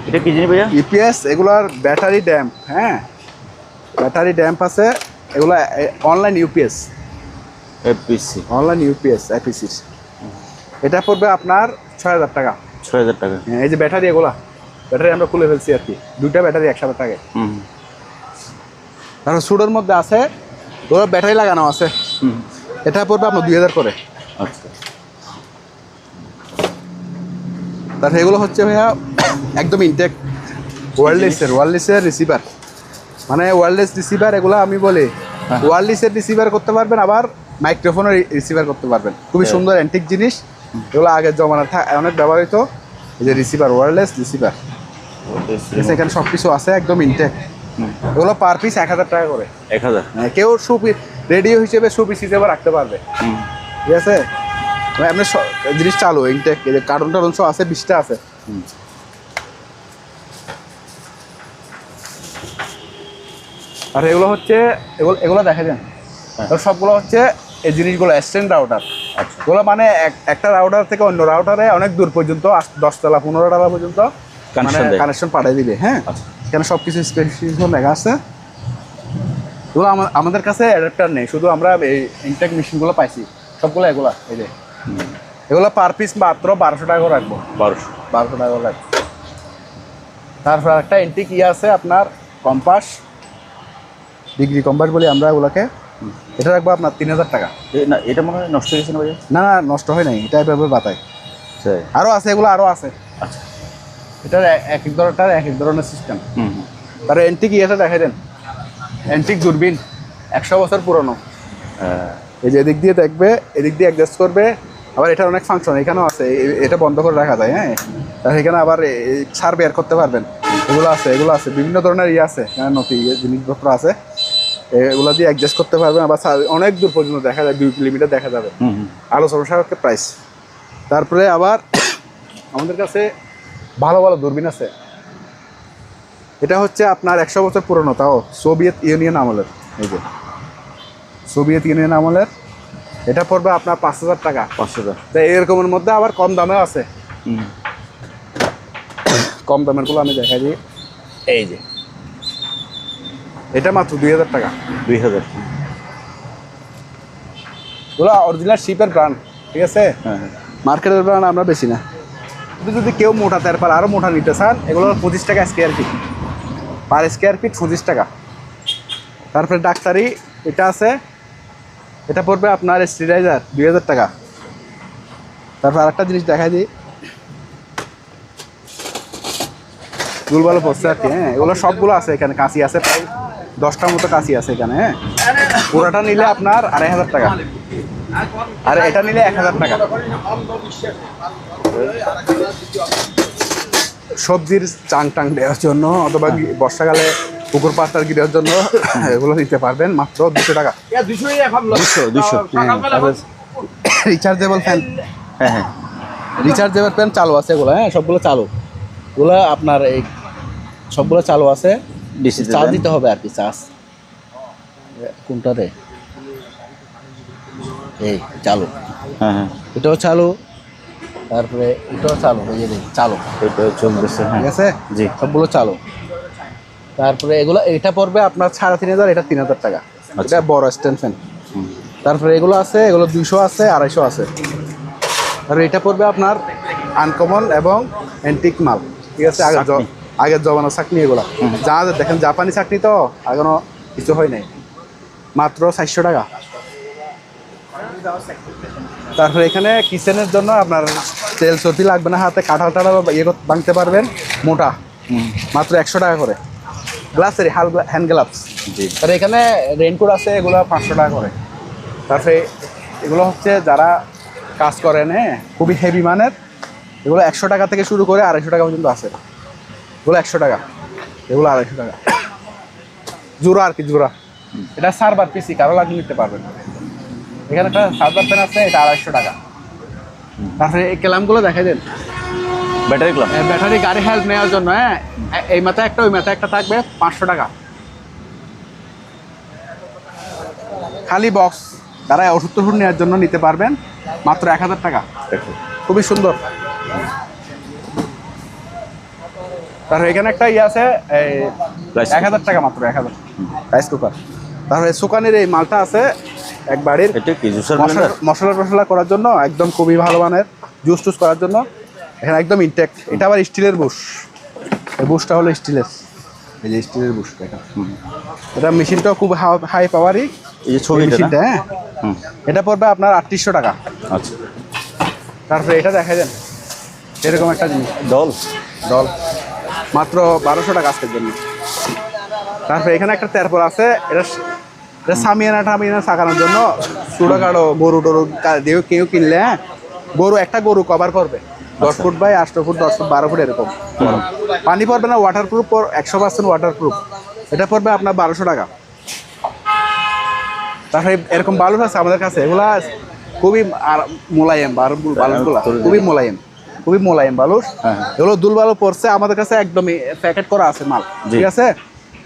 এটা কি জিনিস ভাইয়া? ইউপিএস এগুলোর ব্যাটারি ড্যাম্প, হ্যাঁ ব্যাটারি ড্যাম্প আছে, এগুলো online UPS, APC, online UPS APC. এটা পড়বে আপনার 6000 টাকা। 6000 টাকা। হ্যাঁ, এই যে ব্যাটারি, এগুলা ব্যাটারি আমরা খুলে ফেলছি আর কি, দুইটা ব্যাটারি একসাথে থাকে। তারপর সুডোর মধ্যে আছে, ওরা ব্যাটারি লাগানো আছে, এটা পড়বে আপনার 2000 করে। আচ্ছা, তারপর এগুলো হচ্ছে ভাইয়া একদম ইনটেক ওয়্যারলেসের রিসিভার, মানে ওয়্যারলেস রিসিভার। এগুলো আমি বলি ওয়্যারলেসের রিসিভার করতে পারবেন, আবার মাইক্রোফোনের রিসিভার করতে পারবেন। খুবই সুন্দর অ্যান্টিক জিনিস, এগুলো আগের জমানার অনেক ব্যবহৃত। এই যে রিসিভার, ওয়্যারলেস রিসিভার, এখানে সব কিছু আছে একদম ইনটেক। এগুলো পার পিস 1000 টাকা করে। 1000, কেউ রেডিও হিসেবে পিস হিসেবে রাখতে পারবে, ঠিক আছে। আপনার জিনিস চালু ইনটেক, এই যে কার্টুন টার্টুন সব আছে, 20টা আছে। আর এগুলো হচ্ছে এগুলো দেখা যান, সবগুলো হচ্ছে এই জিনিসগুলো এক্সটেন্ড রাউটার। এগুলো মানে একটা রাউটার থেকে অন্য রাউটারে অনেক দূর পর্যন্ত 10 তলা 15 তলা পর্যন্ত কানেকশন পাঠিয়ে দিবে। হ্যাঁ, এখানে সব কিছু স্পেসিফিকেশন লেখা আছে। এগুলো আমাদের কাছে অ্যাডাপ্টার নেই, শুধু আমরা এই ইনটেক মেশিনগুলো পাইছি সবগুলো। এগুলা এই যে এগুলো পার পিস মাত্র 1200 টাকা করে রাখবো, 1200 টাকা করে রাখবো। তারপর একটা এন্টিক ইয়ে আছে আপনার কম্পাস, ডিগ্রি কম্পাস বলি আমরা এগুলোকে, এটা রাখবো আপনার 3000 টাকা। না এটা মনে হয় নষ্ট হয়ে গেছে না ভাইয়া? না না, নষ্ট হয় নাই, এটা এভাবে বাতায়। আরও আছে, এগুলো আরও আছে। আচ্ছা, এটার এক এক ধরনের সিস্টেম। তার এন্টিক ইয়েটা দেখাই দেন, এন্টিক দূরবীন 100 বছর পুরনো। এই যে এদিক দিয়ে দেখবে, এদিক দিয়ে অ্যাডজাস্ট করবে, আবার এটার অনেক ফাংশন এখানেও আছে, এটা বন্ধ করে রাখা যায়, হ্যাঁ। আর এখানে আবার সার বের করতে পারবেন, এগুলো আছে বিভিন্ন ধরনের আছে, হ্যাঁ, নথি জিনিসপত্র আছে, এগুলো দিয়ে অ্যাডজাস্ট করতে পারবেন। আবার অনেক দূর পর্যন্ত দেখা যায়, 2 কিলোমিটার দেখা যাবে। আলোচনা সাপেক্ষে প্রাইস। তারপরে আবার আমাদের কাছে ভালো ভালো দূরবীন আছে। এটা হচ্ছে আপনার 100 বছর পুরনো, তাও সোভিয়েত ইউনিয়ন আমলের। এই যে সোভিয়েত ইউনিয়ন আমলের, এটা পড়বে আপনার 5,000 টাকা। 5,000। তাই এরকমের মধ্যে আবার কম দামেও আছে। কম দামের গুলো আমি দেখাই দিই। এই যে এটা মাত্র 2,000 টাকা। 2,000। ওগুলো অরিজিনাল শিপের ব্র্যান্ড, ঠিক আছে। হ্যাঁ। মার্কেটের ব্র্যান্ড আমরা বেশি না। কিন্তু যদি কেউ মোটা তারপর আরও মোটা নিতে চান, এগুলো 25 টাকা square feet, per square feet 25 টাকা। তারপরে ডাক্তারি এটা আছে, এটা পড়বে আপনার স্টেরিলাইজার 2,000 টাকা। তারপর আরেকটা জিনিস দেখাই দিই, গুলবালো পড়ছে আর কি, হ্যাঁ। এগুলো সবগুলো আছে এখানে, কাঁচি আছে প্রায় 10টার মতো কাঁচি আছে এখানে, হ্যাঁ। পুরোটা নিলে আপনার 2,500 টাকা, আর এটা নিলে 1,000 টাকা। সবজির চাং টাং দেওয়ার জন্য অথবা বর্ষাকালে পুকুর পাড়টার গিরার জন্য এগুলো নিতে পারবেন মাত্র 200 টাকা। 200। রিচার্জেবল ফ্যান, হ্যাঁ হ্যাঁ। রিচার্জেবল ফ্যান চালু আছে এগুলো, হ্যাঁ, সবগুলো চালু। এগুলো আপনার এই সবগুলো চালু আছে, চার্জ দিতে হবে আর কি। চার্জ কোনটাতে, এই চালু, হ্যাঁ হ্যাঁ। এটাও চালু, তারপরে এটাও চালু, এই যে চালু, এটা চলতেছে, হ্যাঁ। ঠিক আছে, জি, সবগুলো চালু। তারপরে এগুলো, এটা পড়বে আপনার 3,500, এটা 3,000 টাকা। এটা বড় স্ট্যান্ড ফ্যান। তারপরে এগুলো আছে, এগুলো 200 আছে, 250 আছে। আর এটা পড়বে আপনার আনকমন এবং অ্যান্টিক মাল, ঠিক আছে। আগের জমানো চাকনি এগুলো, যা দেখেন জাপানি চাকনি তো এখনো কিছু হয় নাই, মাত্র 400 টাকা। তারপরে এখানে কিচেনের জন্য আপনার তেল চর্বি লাগবে না, হাতে কাঁঠাল টাঠাল ভাঙতে পারবেন, মোটা, মাত্র 100 টাকা করে। গ্লাসের হ্যান্ড গ্লাভস। জি। আর এখানে রেইনকোট আছে, এগুলো 500 টাকা করে। তারপরে এগুলো হচ্ছে যারা কাজ করেন, হ্যাঁ, খুবই হেভি মানের, এগুলো 100 টাকা থেকে শুরু করে 250 টাকা পর্যন্ত আছে। এগুলো 100 টাকা, এগুলো 250 টাকা। জোড়া আর কি, জোড়া। এটা সার্ভার পিসি, কারো লাগিয়ে নিতে পারবেন। এখানে একটা সার্ভার ফ্যান আছে, এটা 250 টাকা। তারপরে এই ক্যালামগুলো দেখাই দেন, ব্যাটারি ক্লাব। ব্যাটারি গাড়ি হেল্প নেওয়ার জন্য, হ্যাঁ, এই মাথায় একটা ওই মাথায় একটা থাকবে, 500 টাকা। খালি বক্স তারা ওষুধ টষুধ নেওয়ার জন্য নিতে পারবেন, মাত্র 1,000 টাকা। খুবই সুন্দর। তারপরে এখানে একটা ইয়ে আছে, 1,000 টাকা মাত্র, 1,000 রাইস কুকার। তারপরে সুকানের এই মালটা আছে, এক বাড়ির এটা কি জুসার ব্লেন্ডার? মশলা টশলা করার জন্য একদম খুবই ভালো মানের, জুস টুস করার জন্য এখানে একদম ইনটেক। এটা আবার স্টিলের বুশ, এই বুশটা হলো স্টিলের, এই যে স্টিলের বুশটা। এটা মেশিনটাও খুব হাই পাওয়ারই, এই যে ছবি মেশিনটা, হ্যাঁ। এটা পড়বে আপনার 3,800 টাকা। আচ্ছা। তারপরে এটা দেখা যান, এরকম একটা জিনিস, ডল মাত্র 1,200 টাকা আজকের জন্য। তারপরে এখানে একটা তেরপল আছে, এটা সামিয়ানা টামিয়ানা সাকানোর জন্য, ছোটোখাটো গরু টরু দিয়ে কেউ কিনলে, হ্যাঁ, একটা গরু কভার করবে 10 foot by 8 foot, 10 foot 12 foot এরকম। পানি পড়বে না, ওয়াটারপ্রুফ, 100% ওয়াটারপ্রুফ। এটা পড়বে আপনার 1,200 টাকা। তারপরে এরকম বালুস আছে আমাদের কাছে, এগুলা খুবই মোলায়েম, বালুসগুলা খুবই মোলায়েম বালুস। এগুলো দুল বালু পড়ছে আমাদের কাছে, একদমই প্যাকেট করা আছে মাল, ঠিক আছে।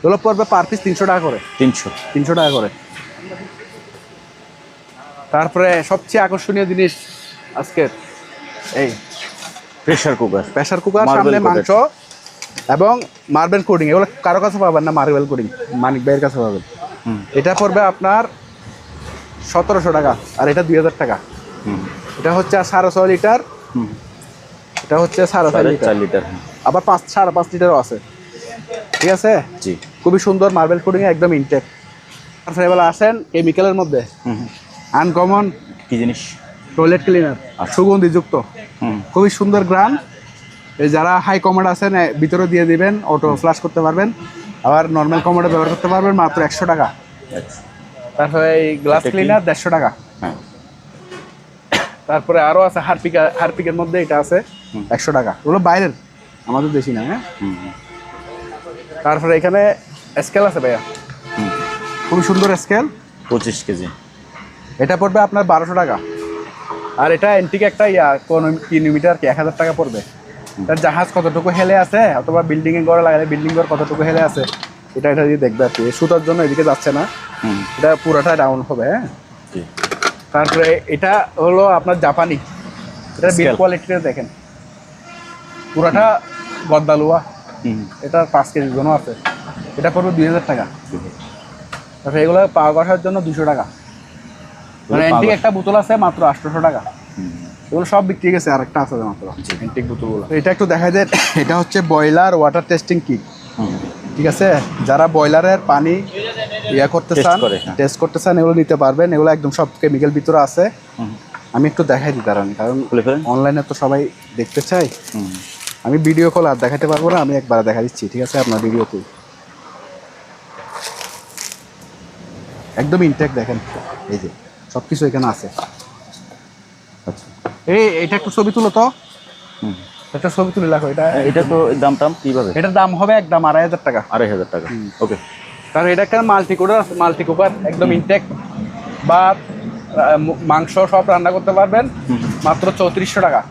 এগুলো পড়বে পার পিস 300 টাকা করে, 300 টাকা করে। তারপরে সবচেয়ে আকর্ষণীয় জিনিস আজকের এই প্রেসার কুকার, সামনে মাংস এবং মার্বেল কোডিং। এগুলো কারো কাছে পাবেন না, মার্বেল কোডিং মানিক ভাইয়ের কাছে পাবেন। এটা পড়বে আপনার 1,700 টাকা, আর এটা 2,000 টাকা। এটা হচ্ছে 6.5 লিটার, এটা হচ্ছে 4.5 লিটার, আবার 5.5 লিটারও আছে, ঠিক আছে। জি, খুবই সুন্দর মার্বেল কোডিং, একদম ইনটেক। তারপরে এবার আসেন কেমিক্যালের মধ্যে, আনকমন কি জিনিস, টয়লেট ক্লিনার, সুগন্ধিযুক্ত, খুবই সুন্দর গ্রাম। এই যারা হাই কমোড আছেন ভিতরে দিয়ে দিবেন, অটো ফ্লাশ করতে পারবেন, আবার নর্মাল কমোডে ব্যবহার করতে পারবেন, মাত্র 100 টাকা। তারপরে এই গ্লাস ক্লিনার 150 টাকা। তারপরে আরো আছে হারপিকের মধ্যে এটা আছে 100 টাকা, ওগুলো বাইরের, আমাদের দেশি না। হ্যাঁ, তারপরে এখানে স্কেল আছে ভাইয়া, খুবই সুন্দর স্কেল, 25 কেজি। এটা পড়বে আপনার 1200 টাকা। আর এটা এন্টিক একটা কোন কিলোমিটার কি 1000 টাকা পড়বে। তার জাহাজ কতটুকু হেলে আছে, অথবা বিল্ডিং এ ঘরে লাগালে বিল্ডিং ঘর কতটুকু হেলে আছে, এটা দিয়ে দেখবে আর কি। সুতার জন্য এদিকে যাচ্ছে না, এটা পুরোটা ডাউন হবে। হ্যাঁ, তারপরে এটা হলো আপনার জাপানি, এটা বিল্ড কোয়ালিটিটা দেখেন, পুরোটা গদ্দালুয়া, এটা 5 কেজি জন্য আছে, এটা পড়বে 2000 টাকা। তারপরে এগুলো পাওয়া কষার জন্য 200 টাকা। মানে এন্টিক একটা বোতল আছে মাত্র 800 টাকা। এগুলো সব বিক্রি গেছে, আর একটা আছে মাত্র এন্টিক বোতলগুলো। এটা একটু দেখা যায়, এটা হচ্ছে বয়লার ওয়াটার টেস্টিং কিট। ঠিক আছে, যারা বয়লারের পানি করতে চান, টেস্ট করতে চান, এগুলো নিতে পারবেন। এগুলো একদম সব কেমিক্যাল ভিতরে আছে। আমি একটু দেখাই দিই দাঁড়ান, কারণ অনলাইনে তো সবাই দেখতে চাই। আমি ভিডিও কল আর দেখাতে পারবো না, আমি একবার দেখা দিচ্ছি। ঠিক আছে, আপনার ভিডিওতে একদম ইনটেক দেখেন, এই যে সব কিছু এখানে আছে। আচ্ছা, এইটা একটু ছবি তুলো তো, একটা ছবি তুলে রাখো। এটা তো দাম কিভাবে? এটার দাম হবে একদম 2500 টাকা। 2500 টাকা, ওকে। কারণ এটা একটা মাল্টি কুকার, একদম ইনটেক, বা মাংস সব রান্না করতে পারবেন, মাত্র 3400 টাকা।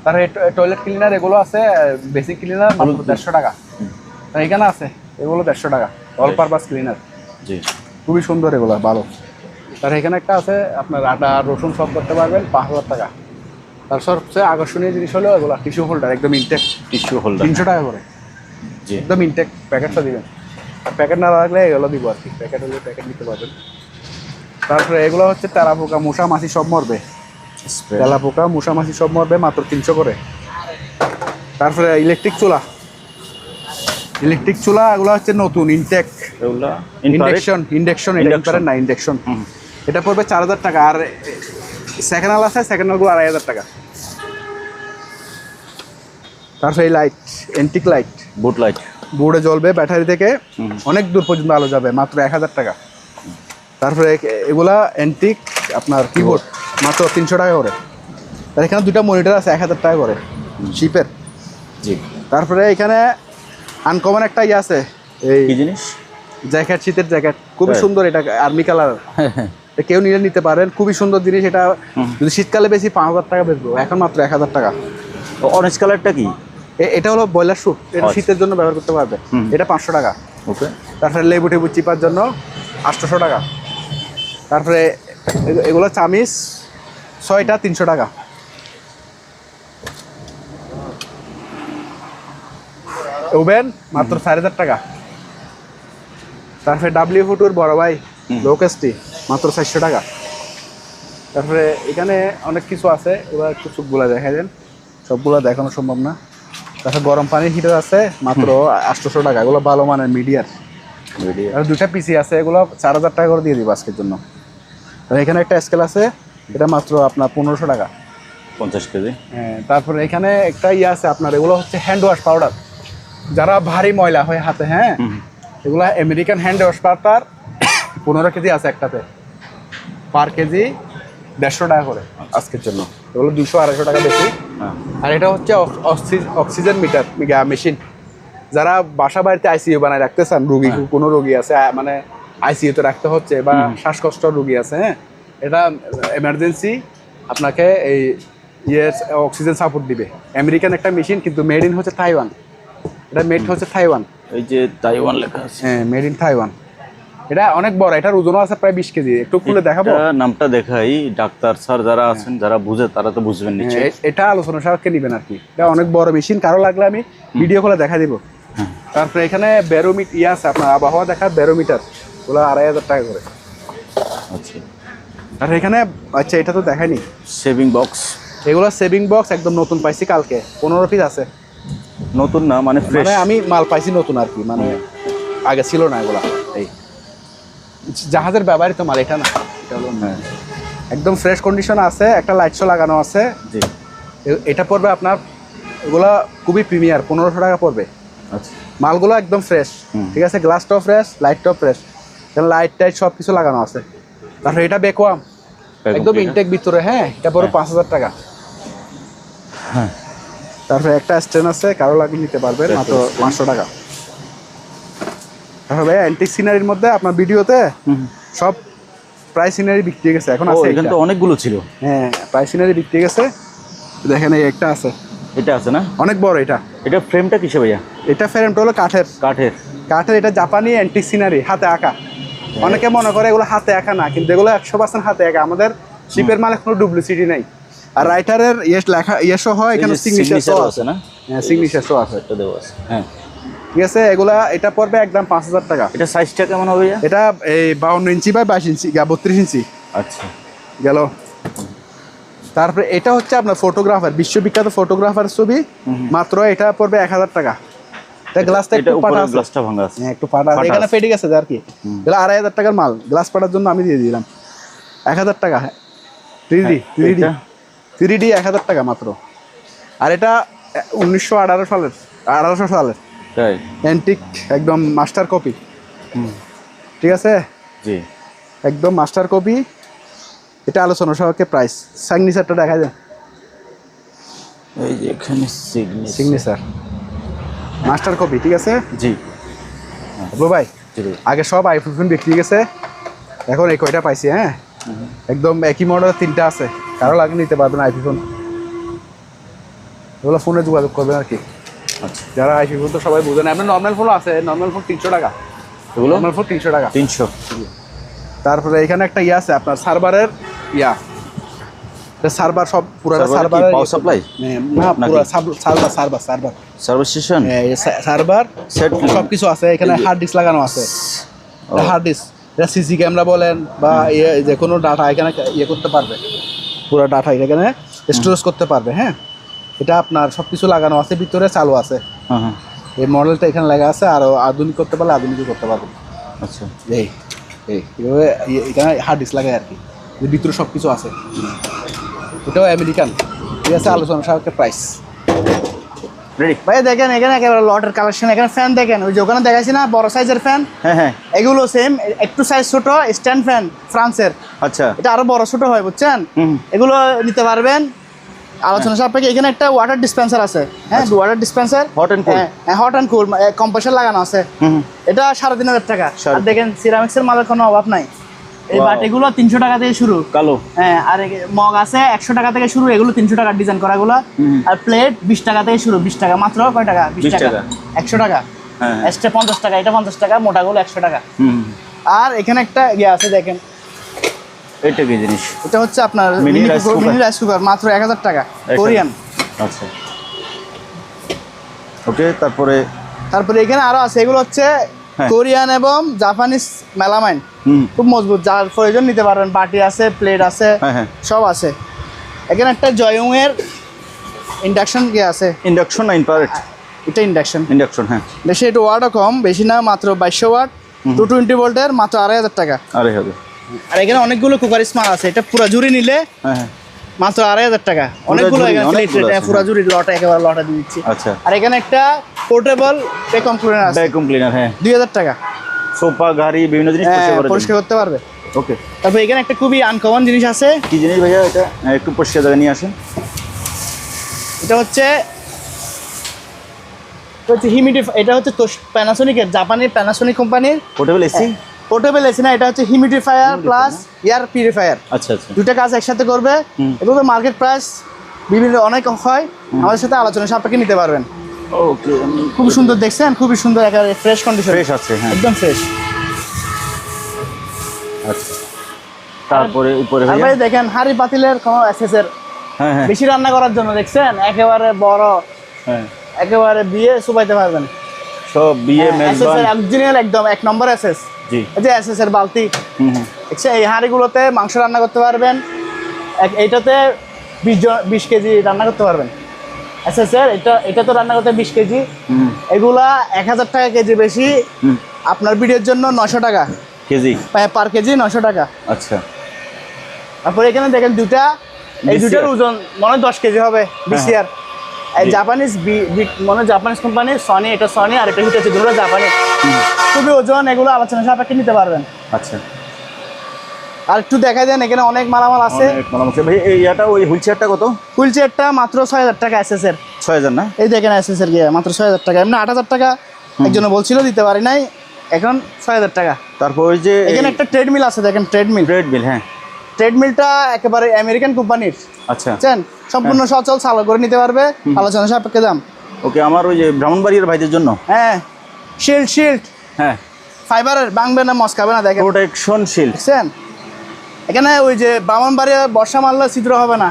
তার টয়লেট ক্লিনার এগুলো আছে, বেসিক ক্লিনার মাত্র 150 টাকা। এখানে আছে এগুলো 150 টাকা, অল পারপাস ক্লিনার, খুবই সুন্দর, এগুলো ভালো। তার এখানে একটা আছে আপনার আটা রসুন সব করতে পারবেন, 5000 টাকা। তার সবচেয়ে আকর্ষণীয় জিনিস হলো এগুলো টিস্যু হোল্ডার, একদম ইনটেক টিস্যু হোল্ডার, 300 টাকা করে, একদম ইনটেক। প্যাকেটটা দিবেন, আর প্যাকেট না লাগলে এগুলো দিব আর কি, প্যাকেট হলে প্যাকেট নিতে পারবেন। তারপরে এগুলো হচ্ছে তেলা পোকা, মশা মাছি সব মরবে, তেলা পোকা মশা মাছি সব মরবে, মাত্র 300 করে। তারপরে ইলেকট্রিক চুলা এগুলো হচ্ছে নতুন ইনটেক, ইন্ডাকশন না ইন্ডাকশন, এটা পড়বে 4000 টাকা। আর সেকেন্ড হ্যান্ড আছে, সেকেন্ড হ্যান্ডগুলো 2500 টাকা। তারপরে এই লাইট, এন্টিক লাইট, বোর্ডে জ্বলবে, ব্যাটারি থেকে অনেক দূর পর্যন্ত আলো যাবে, মাত্র 1000 টাকা। তারপরে এগুলা এন্টিক আপনার কিবোর্ড, মাত্র 300 টাকা করে। তার এখানে 2টা মনিটর আছে 1000 টাকা করে, শিপের। তারপরে এখানে আনকমন একটা আছে, এই জিনিস জ্যাকেট, শীতের জ্যাকেট, খুবই সুন্দর, এটা আর্মি কালার, কেউ নিতে পারেন, খুবই সুন্দর জিনিস। এটা যদি শীতকালে বেশি 5000 টাকা বেচবো, এখন মাত্র 1000 টাকা। অরেঞ্জ কালারটা কি? এটা হলো বয়লার স্যুট, এটা শীতের জন্য ব্যবহার করতে পারবে, এটা 500 টাকা। ওকে। তারপরে লেবু টেবু চিপার জন্য 800 টাকা। তারপরে এগুলো চামিচ 6টা 300 টাকা। ওভেন মাত্র 4000 টাকা। তারপরে WF2 বড় ভাই লোকেস্টি, মাত্র 400 টাকা। তারপরে এখানে অনেক কিছু আছে, এবার একটু চুপগুলা দেখা দেন, সবগুলো দেখানো সম্ভব না। তারপরে গরম পানির হিটার আছে, মাত্র 800 টাকা, এগুলো ভালো মানের মিডিয়ার। আর 2টা পিসি আছে, এগুলো 4000 টাকা করে দিয়ে দিব আজকের জন্য। আর এখানে একটা স্কেল আছে, এটা মাত্র আপনার 1500 টাকা, 50 কেজি। হ্যাঁ। তারপরে এখানে একটা আছে আপনার, এগুলো হচ্ছে হ্যান্ড ওয়াশ পাউডার, যারা ভারী ময়লা হয় হাতে, হ্যাঁ, এগুলো American hand wash powder 15 KG আছে একটাতে, পার কেজি 150 টাকা করে আজকের জন্য। এগুলো 200-250 টাকা বেশি। আর এটা হচ্ছে অক্সিজেন মিটার মেশিন, যারা বাসা বাড়িতে আইসিইউ বানায় রাখতে চান, রুগী কোনো রোগী আছে মানে আইসিইউতে রাখতে হচ্ছে, বা শ্বাসকষ্ট রোগী আছে, হ্যাঁ, এটা এমার্জেন্সি আপনাকে এই অক্সিজেন সাপোর্ট দিবে। আমেরিকান একটা মেশিন, কিন্তু মেড ইন হচ্ছে তাইওয়ান, এটা মেড হচ্ছে তাইওয়ান, এই যে তাইওয়ান লেখা আছে, হ্যাঁ, মেড ইন তাইওয়ান। এটা অনেক বড়, এটার ওজনও আছে প্রায় 20 কেজি। একটু খুলে দেখাবো, নামটা দেখাই, ডাক্তার স্যার যারা আছেন, যারা বুঝে তারা তো বুঝবেন নিশ্চয়ই। এটা আলোচনা সাপেক্ষে নেবেন আর কি, এটা অনেক বড় মেশিন, কারো লাগলে আমি ভিডিও করে দেখা দিব। তারপরে এখানে ব্যারোমিটার আছে, আপনার আবহাওয়া দেখার ব্যারোমিটার, ওগুলো 2500 টাকা করে। আচ্ছা। আর এখানে আচ্ছা, এটা তো দেখাইনি, সেভিং বক্স, এগুলো সেভিং বক্স একদম নতুন পাইছি কালকে, 15 পিস আছে। নতুন না মানে ফ্রেশ, মানে আমি মাল পাইছি নতুন আর কি, মানে আগে ছিল না এগুলা। এই জাহাজের ব্যবহৃত মাল, এটা না, এটা হলো একদম ফ্রেশ কন্ডিশন আছে, একটা লাইট শো লাগানো আছে। জি, এটা পড়বে আপনার, এগুলা খুবই প্রিমিয়ার, 1500 টাকা পড়বে। আচ্ছা, মালগুলো একদম ফ্রেশ, ঠিক আছে, গ্লাসটাও ফ্রেশ, লাইটটাও ফ্রেশ, লাইট টাইট সব কিছু লাগানো আছে। তারপরে এটা বেকওয়াম, একদম ইনটেক ভিতরে, হ্যাঁ এটা পড়বে 5,000 টাকা। হ্যাঁ, তারপরে একটা স্ট্যান্ড আছে, কারো লাগলে নিতে পারবেন মাত্র 500 টাকা। তারপরে ভাই অ্যান্টিক সিনারির মধ্যে আপনার ভিডিওতে সব প্রায় সিনারি বিক্রি হয়ে গেছে, এখন আছে এখানে তো অনেকগুলো ছিল। হ্যাঁ প্রায় সিনারি বিক্রি হয়ে গেছে, দেখেন এই একটা আছে, এটা আছে না? অনেক বড় এটা। এটা ফ্রেমটা কিসে ভাইয়া? এটা ফ্রেমটা হলো কাঠের, কাঠের। এটা জাপানি অ্যান্টিক সিনারি, হাতে আঁকা। অনেকে মনে করে এগুলো হাতে আঁকা না, কিন্তু এগুলো 100% হাতে আঁকা। আমাদের শিপের মালে কোনো ডুপ্লিসিটি নেই। আর রাইটারের লেখা সহ এখানে সিগনেচার আছে না? হ্যাঁ সিগনেচার সহ আছে, এটা দেওয়া আছে। হ্যাঁ ঠিক আছে। এগুলা এটা পড়বে একদম 5,000 টাকা। এটা সাইজটা কেমন হবে ভাইয়া? এটা এই 52 ইঞ্চি বাই 22 ইঞ্চি, 32 ইঞ্চি আচ্ছা গেল। তারপরে এটা হচ্ছে আপনার ফটোগ্রাফার, বিশ্ববিখ্যাত ফটোগ্রাফার ছবি, মাত্র এটা পড়বে 1,000 টাকা। এটা গ্লাসটা একটু পাটা আছে, গ্লাসটা ভাঙা আছে। হ্যাঁ একটু পাটা আছে, এখানে ফেটে গেছে আর কি। এগুলো 2,500 টাকার মাল, গ্লাস পাটার জন্য আমি দিয়ে দিলাম 1,000 টাকা। হ্যাঁ 3D 1,000 টাকা মাত্র। আর এটা 1800 সালের তাই? অ্যান্টিক, একদম মাস্টার কপি। ঠিক আছে, জি একদম মাস্টার কপি। এটা আলোচনা সহকে প্রাইস, সিগনেচারটা দেখা যায়, এই যে এখানে সিগনেচার মাস্টার কপি। ঠিক আছে জি ভাই, জি আগে সব আইফোন বিক্রি গেছে, এখন এই কয়টা পাইছি। হ্যাঁ একদম একই মডেলের 3টা আছে, কারো লাগে নিতে পারবেন আইফোন। এগুলো ফোনে যোগাযোগ করবেন আর কি। আচ্ছা, যারা আইফোন তো সবাই বুঝেন। আপনার নর্মাল ফোন আছে, নর্মাল ফোন 300 টাকা, এগুলো নর্মাল ফোন 300 টাকা। 300। তারপরে এখানে একটা আছে আপনার সার্ভারের সার্ভার, সব পুরো সার্ভার পাওয়ার সাপ্লাই না, পুরো server service station, server set সব কিছু আছে। এখানে হার্ড ডিস্ক লাগানো আছে, হার্ড ডিস্ক, এটা সিসি ক্যামেরা বলেন বা যে কোনো ডাটা এখানে করতে পারবে, পুরো ডাটা এখানে স্টোরেজ করতে পারবে। হ্যাঁ এটা আপনার সব কিছু লাগানো আছে, ভিতরে চালু আছে। হ্যাঁ এই মডেলটা এখানে লাগা আছে, আর আধুনিক করতে পারলে আধুনিকও করতে পারবে। আচ্ছা, এইভাবে এখানে হার্ড ডিস্ক লাগায় আর কি, ভিতরে সব কিছু আছে। এটাও আমেরিকান। ঠিক আছে, আলোচনা সাপেক্ষে প্রাইস রেডি ভাই। দেখেন এখানে একেবারে লটের কালেকশন। এখানে ফ্যান দেখেন, ওই যে ওখানে দেখাইছি না বড় সাইজের ফ্যান, হ্যাঁ হ্যাঁ এগুলো সেম, একটু সাইজ ছোট, স্ট্যান্ড ফ্যান ফ্রান্সের। আচ্ছা, এটা আরো বড় ছোট হয় বুঝছেন, এগুলো নিতে পারবেন আলোচনা সাপেক্ষে। এখানে একটা ওয়াটার ডিসপেন্সার আছে, হ্যাঁ ওয়াটার ডিসপেন্সার, হট অ্যান্ড কুল, হ্যাঁ হট অ্যান্ড কুল কম্প্রেসার লাগানো আছে। এটা 3,500 টাকা। আর দেখেন সিরামিক্সের মালের কোনো অভাব নাই। এই বাটিগুলো 300 টাকা থেকে শুরু, কালো। হ্যাঁ আর মগ আছে 100 টাকা থেকে শুরু, এগুলো 300 টাকা ডিজাইন করা গুলো। আর প্লেট 20 টাকা থেকে শুরু, 20 টাকা মাত্র। কয় টাকা? 20 টাকা, 100 টাকা, এক্সট্রা 50 টাকা, এটা 50 টাকা, মোটাগুলো 100 টাকা। আর এখানে একটা আছে দেখেন, এটা কি জিনিস? এটা হচ্ছে আপনার মিনি রাইস কুকার, মাত্র 1,000 টাকা, কোরিয়ান। আচ্ছা ওকে, তারপরে এখানে আরো আছে, এগুলো হচ্ছে কোরিয়ান এবং জাপানিজ মেলামাইন, খুব মজবুত, যার প্রয়োজন নিতে পারবেন। বাটি আছে, প্লেট আছে, সব আছে। এখানে একটা জয়ং এর ইন্ডাকশন আছে, ইন্ডাকশন না ইনফ্রারেড? এটা ইন্ডাকশন, হ্যাঁ। বেশি একটু ওয়াটও কম, বেশি না, মাত্র 2200 ওয়াট, 220 ভোল্টের, মাত্র 2,500 টাকা। আর এখানে অনেকগুলো কুকার স্মার্ট আছে, এটা পুরো জুড়ি নিলে মাত্র 2,500 টাকা। অনেকগুলো এখানে পুরো জুড়ি লটে, একেবারে লটে দিয়ে দিচ্ছি। আচ্ছা, আর এখানে একটা পোর্টেবল ভ্যাকুয়াম ক্লিনার আছে, ভ্যাকুয়াম ক্লিনার, হ্যাঁ 2,000 টাকা। সোফা, গাড়ি, বিভিন্ন জিনিস পরিষ্কার করতে পারবে। ওকে, তারপর এখানে একটা খুবই আনকমন জিনিস আছে। কি জিনিস ভাইয়া এটা? একটু পরিষ্কার জায়গা নিয়ে আসেন। এটা হচ্ছে হিউমিডিফায়ার। এটা হচ্ছে প্যানাসোনিকের, জাপানি প্যানাসোনিক কোম্পানির পোর্টেবল এসি। পোর্টেবল এসি না, এটা হচ্ছে হিউমিডিফায়ার প্লাস এয়ার পিউরিফায়ার। আচ্ছা আচ্ছা, দুটো কাজ একসাথে করবে। এগুলো মার্কেট প্রাইস বিভিন্ন অনেক হয়, আমাদের সাথে আলোচনা সাপেক্ষে নিতে পারবেন। ওকে, খুব সুন্দর দেখছেন, খুবই সুন্দর, একেবারে ফ্রেশ কন্ডিশন, ফ্রেশ আছে, হ্যাঁ একদম ফ্রেশ। আচ্ছা, তারপরে উপরে ভাই দেখেন হাঁড়ি পাতিলের কোনো অ্যাক্সেসের, হ্যাঁ হ্যাঁ, বেশি রান্না করার জন্য দেখছেন, একেবারে বড়, হ্যাঁ একেবারে বিয়ে সুবাইতে পারবেন। সব বিয়ে মেজবান অরিজিনাল একদম 1 নম্বর এসএস। জি, এই যে এসএস এর বালতি, এই হাঁড়িগুলোতে মাংস রান্না করতে পারবেন। এইটাতে 20 কেজি রান্না করতে পারবেন। এসএস এর এটা তো রান্না করতে 20 কেজি। এগুলা 1,000 টাকা কেজি বেশি, আপনার ভিডিওর জন্য 900 টাকা কেজি, পার কেজি 900 টাকা। আচ্ছা, তারপরে এখানে দেখেন দুটা, এই দুটার ওজন মনে হয় 10 কেজি হবে, বিসিআর। এই জাপানিজ মনে জাপানিজ কোম্পানি, সনি, এটা সনি, আর এটা হচ্ছে দুটো জাপানি, খুবই ওজন। এগুলো আলোচনা সাপেক্ষে নিতে পারবেন। আচ্ছা, আর একটু দেখা দেন, এখানে অনেক মালামাল আছে। অনেক মালামাল আছে। ভাই এই ইয়াটা ওই হুইল চেয়ারটা কত? হুইল চেয়ারটা মাত্র 6000 টাকা এসএস এর। 6000 না? এই দেখেন এসএস এর গিয়ে মাত্র 6000 টাকা। এমনি 8000 টাকা একজন বলছিল, দিতে পারি নাই, এখন 6000 টাকা। তারপর ওই যে এখানে একটা ট্রেডমিল আছে, দেখেন ট্রেডমিল। ট্রেডমিল, হ্যাঁ। ট্রেডমিলটা একেবারে আমেরিকান কোম্পানির, আচ্ছা, বুঝছেন? সম্পূর্ণ সচল, চালু করে নিতে পারবে, আলোচনা সাপেক্ষে দাম। ওকে। আমার ওই যে ব্রাহ্মণবাড়িয়ার ভাইদের জন্য, হ্যাঁ, শিল্ড হ্যাঁ, ফাইবারের, ভাঙবে না, মস্কাবে না, দেখেন প্রোটেকশন শিল্ড। দেখছেন? এখানে ওই যে ব্রাহ্মণবাড়িয়া বর্ষা মারলে ছিদ্র হবে না।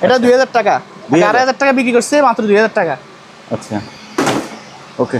এটা 2000 টাকা, 2000 2500 টাকা বিক্রি করছে, মাত্র 2000 টাকা। আচ্ছা, ওকে।